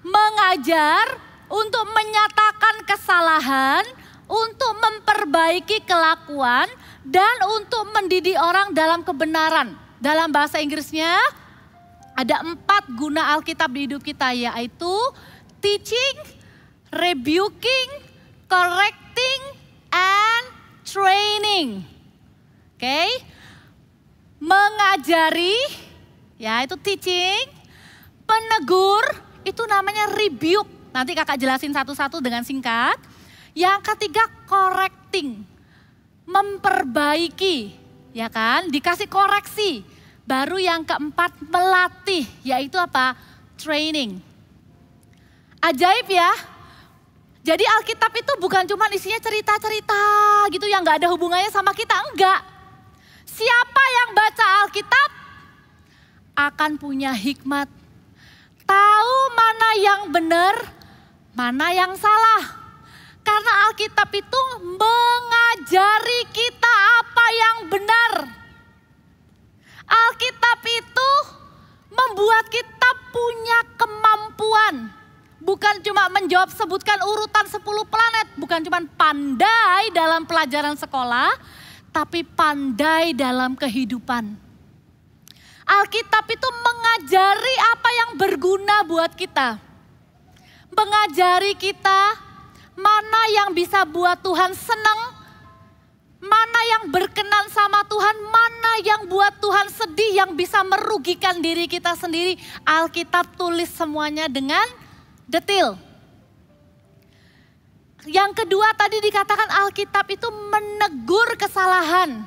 Mengajar, untuk menyatakan kesalahan, untuk memperbaiki kelakuan, dan untuk mendidik orang dalam kebenaran. Dalam bahasa Inggrisnya ada 4 guna Alkitab di hidup kita, yaitu teaching, rebuking, correcting, and training. Oke, mengajari, ya itu teaching, penegur, itu namanya rebuke. Nanti kakak jelasin satu-satu dengan singkat. Yang ketiga correcting, memperbaiki, ya kan? Dikasih koreksi. Baru yang keempat melatih, yaitu apa? Training. Ajaib ya. Jadi Alkitab itu bukan cuma isinya cerita-cerita gitu yang gak ada hubungannya sama kita, enggak. Siapa yang baca Alkitab akan punya hikmat. Tahu mana yang benar, mana yang salah. Karena Alkitab itu mengajari kita apa yang benar. Alkitab itu membuat kita punya kemampuan. Bukan cuma menjawab sebutkan urutan 10 planet. Bukan cuma pandai dalam pelajaran sekolah, tapi pandai dalam kehidupan. Alkitab itu mengajari apa yang berguna buat kita. Mengajari kita mana yang bisa buat Tuhan senang, mana yang berkenan sama Tuhan, mana yang buat Tuhan sedih, yang bisa merugikan diri kita sendiri. Alkitab tulis semuanya dengan detil. Yang kedua tadi dikatakan Alkitab itu menegur kesalahan.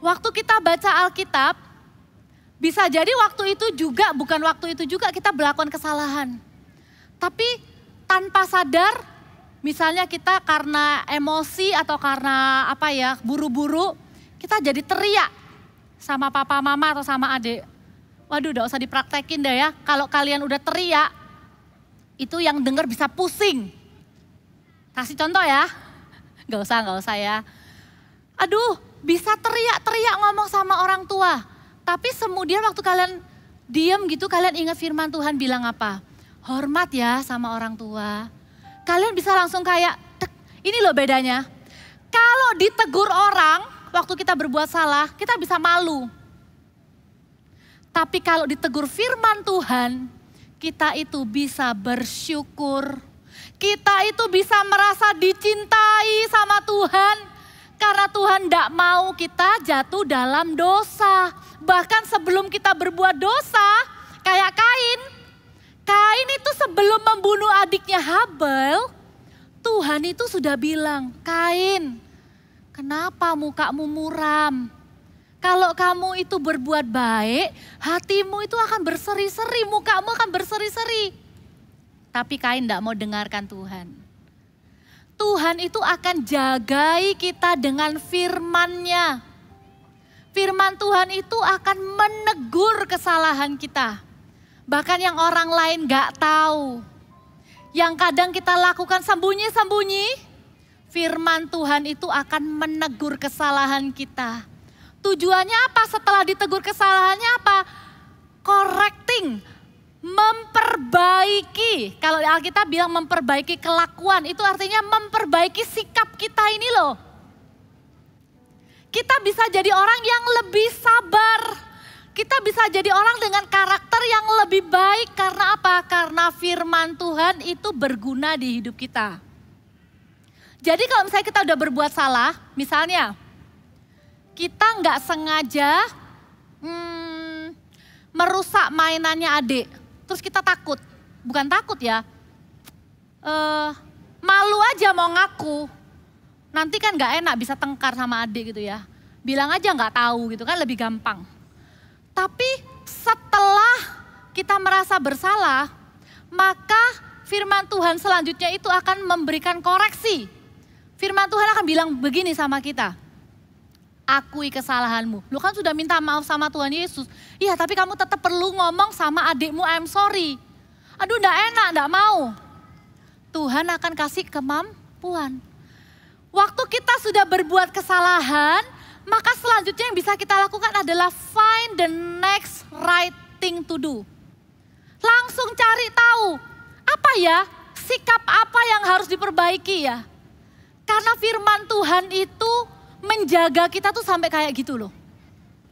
Waktu kita baca Alkitab, bisa jadi waktu itu juga, bukan waktu itu juga kita melakukan kesalahan. Tapi tanpa sadar, misalnya kita karena emosi atau karena apa ya, buru-buru, kita jadi teriak sama papa mama atau sama adik. Waduh, udah usah dipraktekin deh ya. Kalau kalian udah teriak, itu yang denger bisa pusing. Kasih contoh ya. Gak usah ya. Aduh, bisa teriak-teriak ngomong sama orang tua. Tapi kemudian waktu kalian diem gitu, kalian ingat firman Tuhan bilang apa? Hormat ya sama orang tua. Kalian bisa langsung kayak, ini loh bedanya. Kalau ditegur orang, waktu kita berbuat salah, kita bisa malu. Tapi kalau ditegur firman Tuhan, kita itu bisa bersyukur. Kita itu bisa merasa dicintai sama Tuhan. Karena Tuhan tidak mau kita jatuh dalam dosa. Bahkan sebelum kita berbuat dosa, kayak Kain. Kain itu sebelum membunuh adiknya Habel, Tuhan itu sudah bilang, Kain, kenapa mukamu muram? Kalau kamu itu berbuat baik, hatimu itu akan berseri-seri, mukamu akan berseri-seri. Tapi Kain tidak mau dengarkan Tuhan. Tuhan itu akan jagai kita dengan firman-Nya. Firman Tuhan itu akan menegur kesalahan kita. Bahkan yang orang lain gak tahu. Yang kadang kita lakukan sembunyi-sembunyi, firman Tuhan itu akan menegur kesalahan kita. Tujuannya apa? Setelah ditegur kesalahannya apa? Correcting, memperbaiki. Kalau Alkitab bilang memperbaiki kelakuan, itu artinya memperbaiki sikap kita ini loh. Kita bisa jadi orang yang lebih sabar. Kita bisa jadi orang dengan karakter yang lebih baik. Karena apa? Karena firman Tuhan itu berguna di hidup kita. Jadi kalau misalnya kita udah berbuat salah, misalnya kita nggak sengaja merusak mainannya adik. Terus kita takut, bukan takut ya, malu aja mau ngaku. Nanti kan nggak enak bisa tengkar sama adik gitu ya. Bilang aja nggak tahu gitu kan lebih gampang. Tapi setelah kita merasa bersalah, maka firman Tuhan selanjutnya itu akan memberikan koreksi. Firman Tuhan akan bilang begini sama kita. Akui kesalahanmu. Lu kan sudah minta maaf sama Tuhan Yesus. Iya tapi kamu tetap perlu ngomong sama adikmu I'm sorry. Aduh enggak enak, enggak mau. Tuhan akan kasih kemampuan. Waktu kita sudah berbuat kesalahan, maka selanjutnya yang bisa kita lakukan adalah find the next right thing to do. Langsung cari tahu, apa ya sikap apa yang harus diperbaiki ya. Karena firman Tuhan itu menjaga kita tuh sampai kayak gitu loh.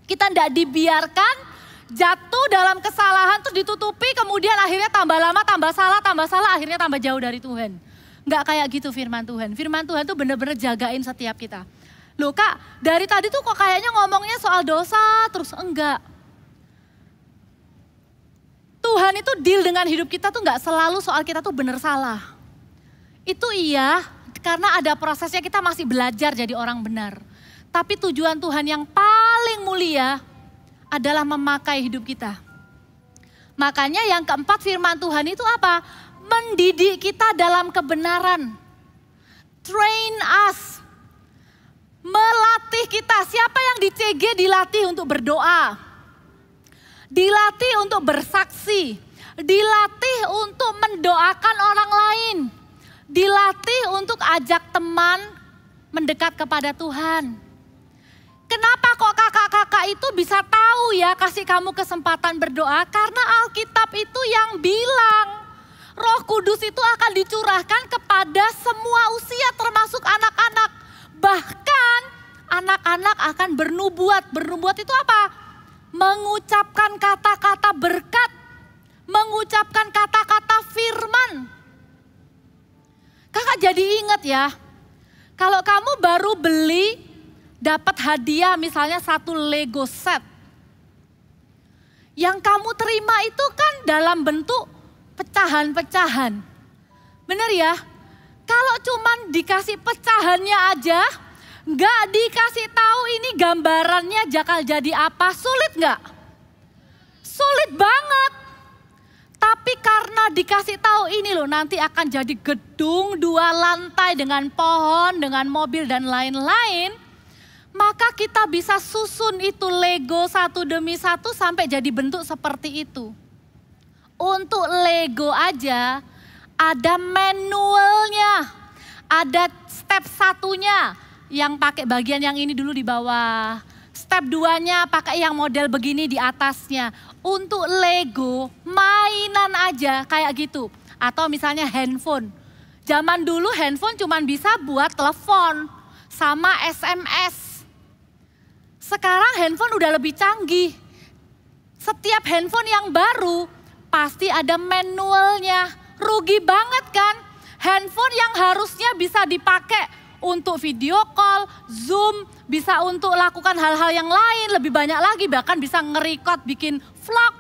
Kita tidak dibiarkan jatuh dalam kesalahan terus ditutupi kemudian akhirnya tambah lama tambah salah akhirnya tambah jauh dari Tuhan. Enggak kayak gitu firman Tuhan. Firman Tuhan tuh benar-benar jagain setiap kita. Loh Kak, dari tadi tuh kok kayaknya ngomongnya soal dosa terus enggak. Tuhan itu deal dengan hidup kita tuh gak selalu soal kita tuh benar salah. Itu iya, karena ada prosesnya kita masih belajar jadi orang benar. Tapi tujuan Tuhan yang paling mulia adalah memakai hidup kita. Makanya yang keempat firman Tuhan itu apa? Mendidik kita dalam kebenaran. Train us. Melatih kita. Siapa yang di CG dilatih untuk berdoa? Dilatih untuk bersaksi. Dilatih untuk mendoakan orang lain. Dilatih untuk ajak teman mendekat kepada Tuhan. Kenapa kok kakak-kakak itu bisa tahu ya kasih kamu kesempatan berdoa? Karena Alkitab itu yang bilang Roh Kudus itu akan dicurahkan kepada semua usia termasuk anak-anak. Bahkan anak-anak akan bernubuat. Bernubuat itu apa? Mengucapkan kata-kata berkat. Mengucapkan kata-kata firman. Kakak jadi ingat ya. Kalau kamu baru beli dapat hadiah misalnya 1 Lego set. Yang kamu terima itu kan dalam bentuk pecahan-pecahan. Bener ya? Kalau cuman dikasih pecahannya aja, nggak dikasih tahu ini gambarannya bakal jadi apa, sulit nggak? Sulit banget. Tapi karena dikasih tahu ini loh nanti akan jadi gedung 2 lantai dengan pohon, dengan mobil dan lain-lain. Maka kita bisa susun itu Lego satu demi satu sampai jadi bentuk seperti itu. Untuk Lego aja ada manualnya, ada step 1-nya yang pakai bagian yang ini dulu di bawah. Step 2-nya pakai yang model begini di atasnya. Untuk Lego mainan aja kayak gitu. Atau misalnya handphone. Zaman dulu handphone cuma bisa buat telepon sama SMS. Sekarang handphone udah lebih canggih. Setiap handphone yang baru pasti ada manualnya. Rugi banget kan? Handphone yang harusnya bisa dipakai untuk video call, Zoom, bisa untuk lakukan hal-hal yang lain, lebih banyak lagi, bahkan bisa nge-record, bikin vlog.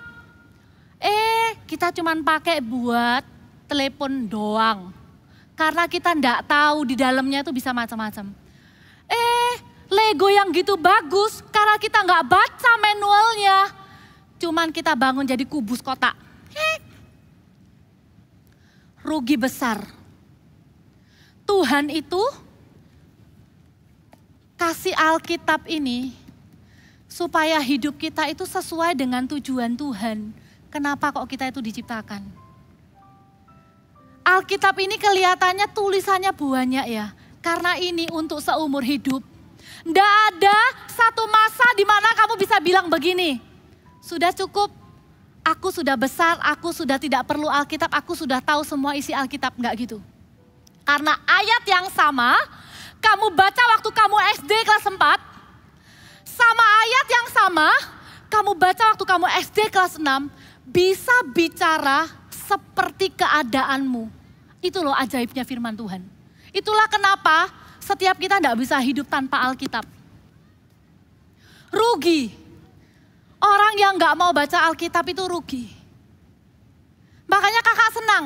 Kita cuman pakai buat telepon doang. Karena kita nggak tahu di dalamnya itu bisa macam-macam. Lego yang gitu bagus karena kita nggak baca manualnya. Cuman kita bangun jadi kubus kotak. Rugi besar. Tuhan itu kasih Alkitab ini supaya hidup kita itu sesuai dengan tujuan Tuhan. Kenapa kok kita itu diciptakan? Alkitab ini kelihatannya tulisannya banyak ya. Karena ini untuk seumur hidup. Nggak ada satu masa di mana kamu bisa bilang begini. Sudah cukup, aku sudah besar, aku sudah tidak perlu Alkitab, aku sudah tahu semua isi Alkitab. Nggak gitu. Karena ayat yang sama, kamu baca waktu kamu SD kelas 4, sama ayat yang sama, kamu baca waktu kamu SD kelas 6, bisa bicara seperti keadaanmu. Itu loh ajaibnya firman Tuhan. Itulah kenapa setiap kita tidak bisa hidup tanpa Alkitab. Rugi. Orang yang gak mau baca Alkitab itu rugi. Makanya kakak senang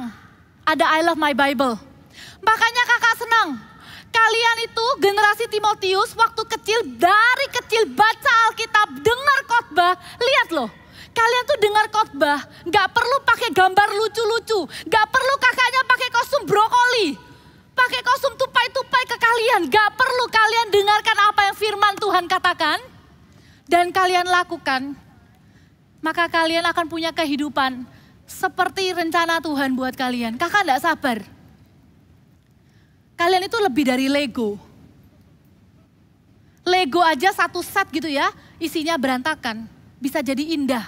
ada I Love My Bible. Makanya kakak senang. Kalian itu generasi Timotius waktu kecil, dari kecil baca Alkitab, dengar khotbah. Lihat loh, kalian tuh dengar khotbah. Gak perlu pakai gambar lucu-lucu. Gak perlu kakaknya pakai kostum brokoli. Pakai kostum tupai-tupai ke kalian. Gak perlu kalian dengarkan apa yang firman Tuhan katakan. Dan kalian lakukan. Maka kalian akan punya kehidupan seperti rencana Tuhan buat kalian. Kakak gak sabar. Kalian itu lebih dari Lego. Lego aja satu set gitu ya. Isinya berantakan. Bisa jadi indah.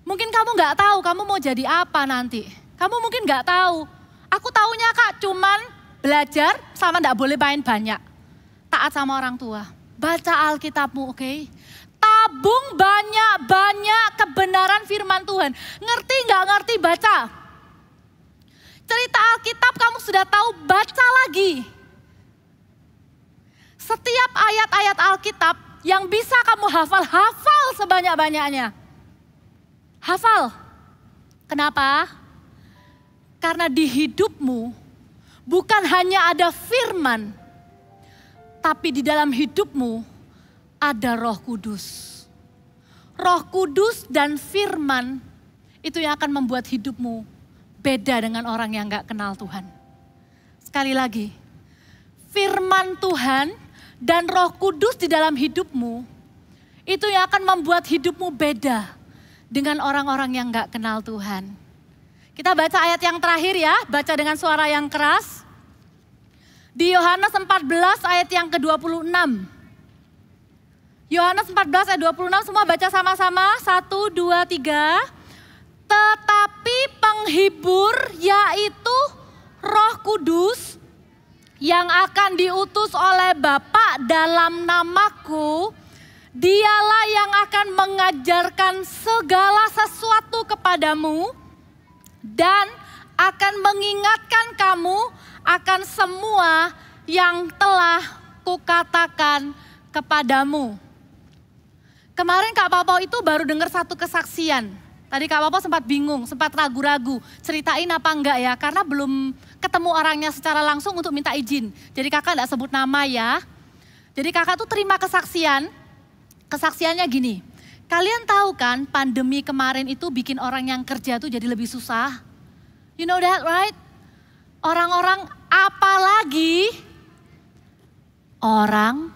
Mungkin kamu gak tahu kamu mau jadi apa nanti. Kamu mungkin gak tahu. Aku taunya kak cuman belajar sama gak boleh main banyak. Taat sama orang tua. Baca Alkitabmu, oke? Tabung banyak-banyak kebenaran firman Tuhan. Ngerti gak ngerti baca? Cerita Alkitab kamu sudah tahu, baca lagi. Setiap ayat-ayat Alkitab yang bisa kamu hafal, hafal sebanyak-banyaknya. Hafal. Kenapa? Karena di hidupmu bukan hanya ada firman, tapi di dalam hidupmu ada Roh Kudus. Roh Kudus dan firman itu yang akan membuat hidupmu beda dengan orang yang gak kenal Tuhan. Sekali lagi, firman Tuhan dan Roh Kudus di dalam hidupmu itu yang akan membuat hidupmu beda dengan orang-orang yang gak kenal Tuhan. Kita baca ayat yang terakhir ya, baca dengan suara yang keras. Di Yohanes 14 ayat yang ke-26. Yohanes 14 ayat 26 semua baca sama-sama. 1, 2, 3. Tetapi penghibur yaitu Roh Kudus yang akan diutus oleh Bapa dalam namaku, dialah yang akan mengajarkan segala sesuatu kepadamu dan akan mengingatkan kamu akan semua yang telah kukatakan kepadamu. Kemarin Kak Papa itu baru dengar satu kesaksian. Tadi Kak Papa sempat bingung, sempat ragu-ragu, ceritain apa enggak ya, karena belum ketemu orangnya secara langsung untuk minta izin. Jadi kakak enggak sebut nama ya. Jadi kakak tuh terima kesaksian, kesaksiannya gini, kalian tahu kan pandemi kemarin itu bikin orang yang kerja tuh jadi lebih susah. You know that right? Orang-orang, apalagi orang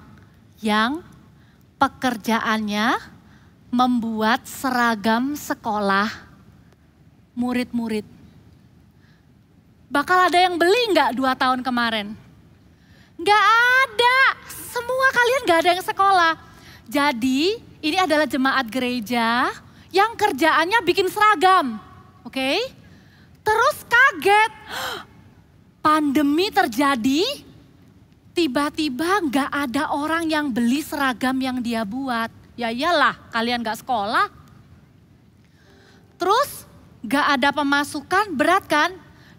yang pekerjaannya membuat seragam sekolah murid-murid. Bakal ada yang beli nggak 2 tahun kemarin? Nggak ada, semua kalian nggak ada yang sekolah. Jadi ini adalah jemaat gereja yang kerjaannya bikin seragam, oke? Terus kaget, pandemi terjadi, tiba-tiba nggak ada orang yang beli seragam yang dia buat. Ya iyalah, kalian nggak sekolah. Terus nggak ada pemasukan, berat kan?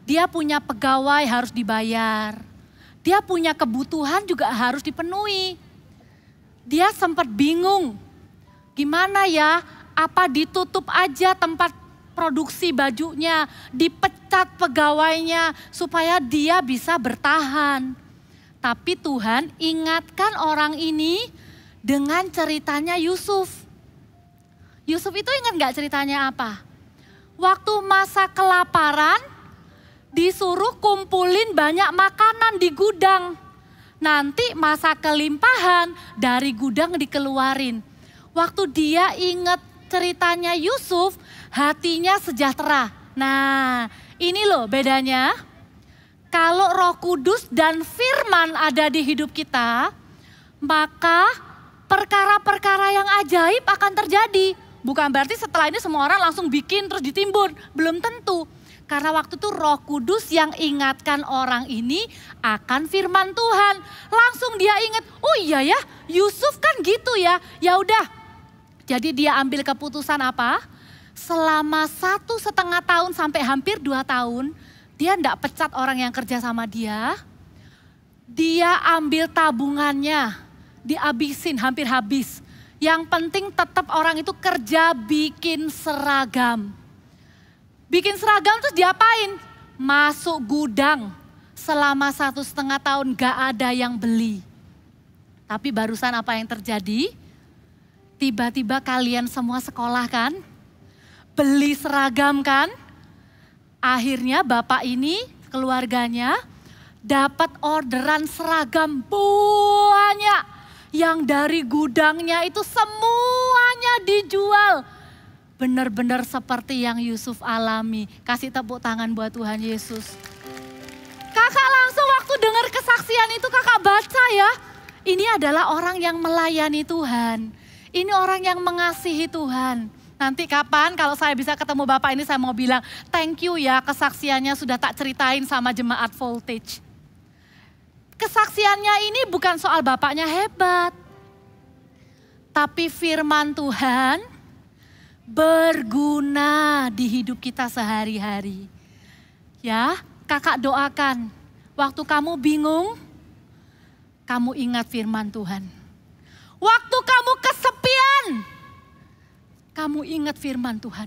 Dia punya pegawai harus dibayar. Dia punya kebutuhan juga harus dipenuhi. Dia sempat bingung, gimana ya? Apa ditutup aja tempat produksi bajunya, dipecat pegawainya supaya dia bisa bertahan. Tapi Tuhan ingatkan orang ini dengan ceritanya Yusuf. Yusuf itu ingat gak ceritanya apa? Waktu masa kelaparan disuruh kumpulin banyak makanan di gudang. Nanti masa kelimpahan dari gudang dikeluarin. Waktu dia ingat ceritanya Yusuf, hatinya sejahtera. Nah, ini loh bedanya. Kalau Roh Kudus dan firman ada di hidup kita, maka perkara-perkara yang ajaib akan terjadi. Bukan berarti setelah ini semua orang langsung bikin terus ditimbun. Belum tentu. Karena waktu itu Roh Kudus yang ingatkan orang ini akan firman Tuhan. Langsung dia ingat, oh iya ya Yusuf kan gitu ya. Ya udah. Jadi dia ambil keputusan apa? Selama 1,5 tahun sampai hampir 2 tahun, dia enggak pecat orang yang kerja sama dia. Dia ambil tabungannya, dihabisin, hampir habis. Yang penting tetap orang itu kerja bikin seragam. Bikin seragam terus diapain? Masuk gudang. Selama 1,5 tahun gak ada yang beli. Tapi barusan apa yang terjadi? Tiba-tiba kalian semua sekolah kan? Beli seragam kan? Akhirnya bapak ini, keluarganya dapat orderan seragam banyak. Yang dari gudangnya itu semuanya dijual. Benar-benar seperti yang Yusuf alami. Kasih tepuk tangan buat Tuhan Yesus. Kakak langsung waktu dengar kesaksian itu kakak baca ya. Ini adalah orang yang melayani Tuhan. Ini orang yang mengasihi Tuhan. Nanti kapan kalau saya bisa ketemu Bapak ini saya mau bilang thank you ya kesaksiannya sudah tak ceritain sama jemaat Voltage. Kesaksiannya ini bukan soal Bapaknya hebat. Tapi firman Tuhan berguna di hidup kita sehari-hari. Ya, kakak doakan waktu kamu bingung, kamu ingat firman Tuhan. Waktu kamu kesepian, kamu ingat firman Tuhan.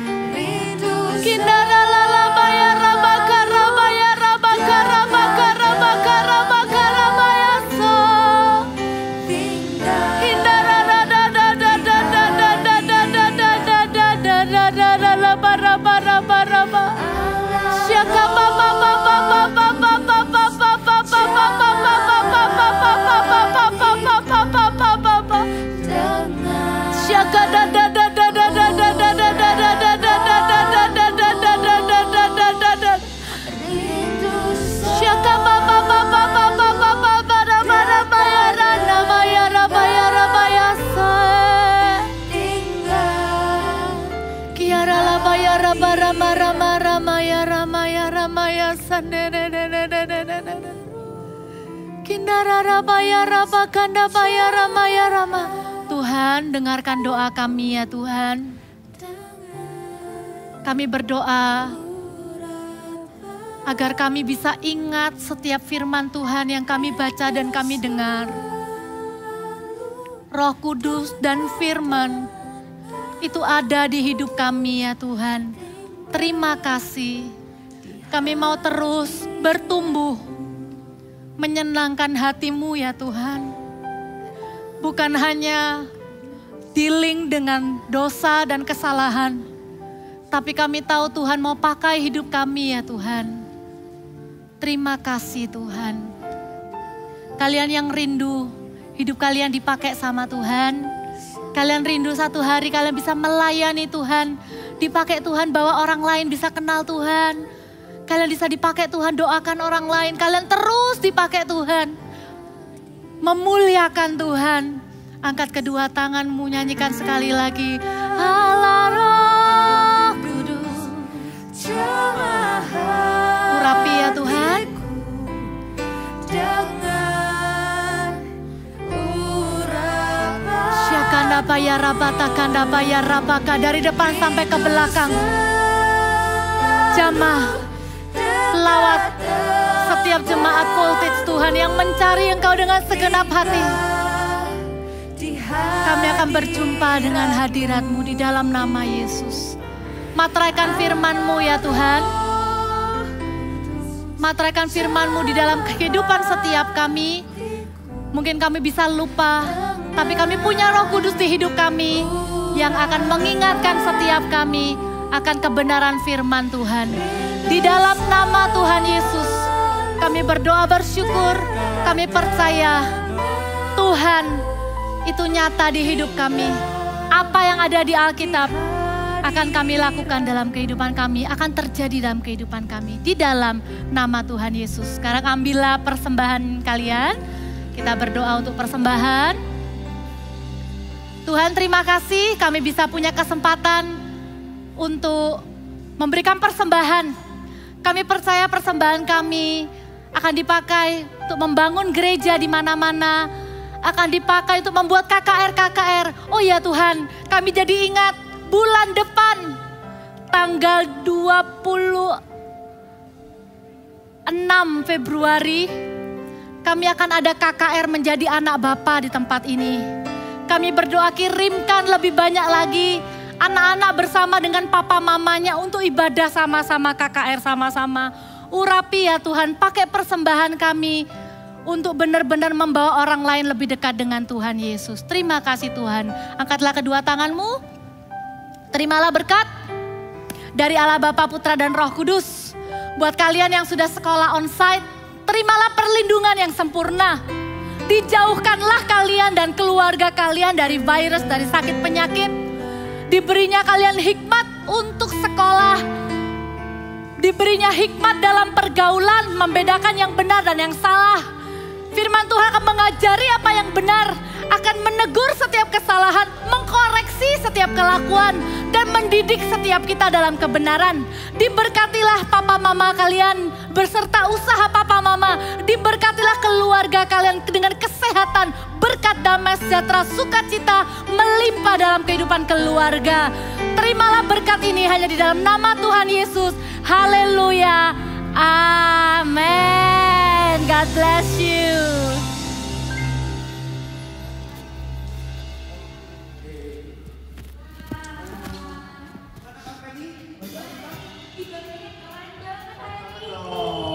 Tuhan, dengarkan doa kami ya Tuhan. Kami berdoa agar kami bisa ingat setiap firman Tuhan yang kami baca dan kami dengar. Roh Kudus dan firman itu ada di hidup kami ya Tuhan. Terima kasih. Kami mau terus bertumbuh, menyenangkan hati-Mu ya Tuhan. Bukan hanya dealing dengan dosa dan kesalahan, tapi kami tahu Tuhan mau pakai hidup kami ya Tuhan. Terima kasih Tuhan. Kalian yang rindu hidup kalian dipakai sama Tuhan. Kalian rindu satu hari kalian bisa melayani Tuhan. Dipakai Tuhan bahwa orang lain bisa kenal Tuhan. Kalian bisa dipakai Tuhan doakan orang lain. Kalian terus dipakai Tuhan. Memuliakan Tuhan. Angkat kedua tanganmu, nyanyikan sekali lagi. Allah Roh Kudus. Urapi ya Tuhan. Syakanda baya rabata kanda baya rabaka. Dari depan sampai ke belakang. Jamaah, lawat setiap jemaat Voltage Tuhan yang mencari Engkau dengan segenap hati. Kami akan berjumpa dengan hadirat-Mu di dalam nama Yesus. Materaikan firman-Mu ya Tuhan. Materaikan firman-Mu di dalam kehidupan setiap kami. Mungkin kami bisa lupa, tapi kami punya Roh Kudus di hidup kami yang akan mengingatkan setiap kami akan kebenaran firman Tuhan. Di dalam nama Tuhan Yesus, kami berdoa bersyukur, kami percaya Tuhan itu nyata di hidup kami. Apa yang ada di Alkitab akan kami lakukan dalam kehidupan kami, akan terjadi dalam kehidupan kami. Di dalam nama Tuhan Yesus. Sekarang ambillah persembahan kalian. Kita berdoa untuk persembahan. Tuhan terima kasih kami bisa punya kesempatan untuk memberikan persembahan. Kami percaya persembahan kami akan dipakai untuk membangun gereja di mana-mana. Akan dipakai untuk membuat KKR. Oh ya Tuhan, kami jadi ingat bulan depan tanggal 26 Februari kami akan ada KKR menjadi anak Bapa di tempat ini. Kami berdoa kirimkan lebih banyak lagi anak-anak bersama dengan papa mamanya untuk ibadah sama-sama KKR sama-sama. Urapi ya Tuhan, pakai persembahan kami untuk benar-benar membawa orang lain lebih dekat dengan Tuhan Yesus. Terima kasih Tuhan. Angkatlah kedua tanganmu. Terimalah berkat dari Allah Bapa, Putra dan Roh Kudus. Buat kalian yang sudah sekolah onsite, terimalah perlindungan yang sempurna. Dijauhkanlah kalian dan keluarga kalian dari virus, dari sakit penyakit. Diberinya kalian hikmat untuk sekolah. Diberinya hikmat dalam pergaulan, membedakan yang benar dan yang salah. Firman Tuhan akan mengajari apa yang benar, akan menegur setiap kesalahan, mengkoreksi setiap kelakuan, dan mendidik setiap kita dalam kebenaran. Diberkatilah papa mama kalian beserta usaha papa mama. Diberkatilah keluarga kalian dengan kesehatan, berkat damai sejahtera, sukacita melimpah dalam kehidupan keluarga. Terimalah berkat ini hanya di dalam nama Tuhan Yesus. Haleluya. Amen. God bless you. Oh.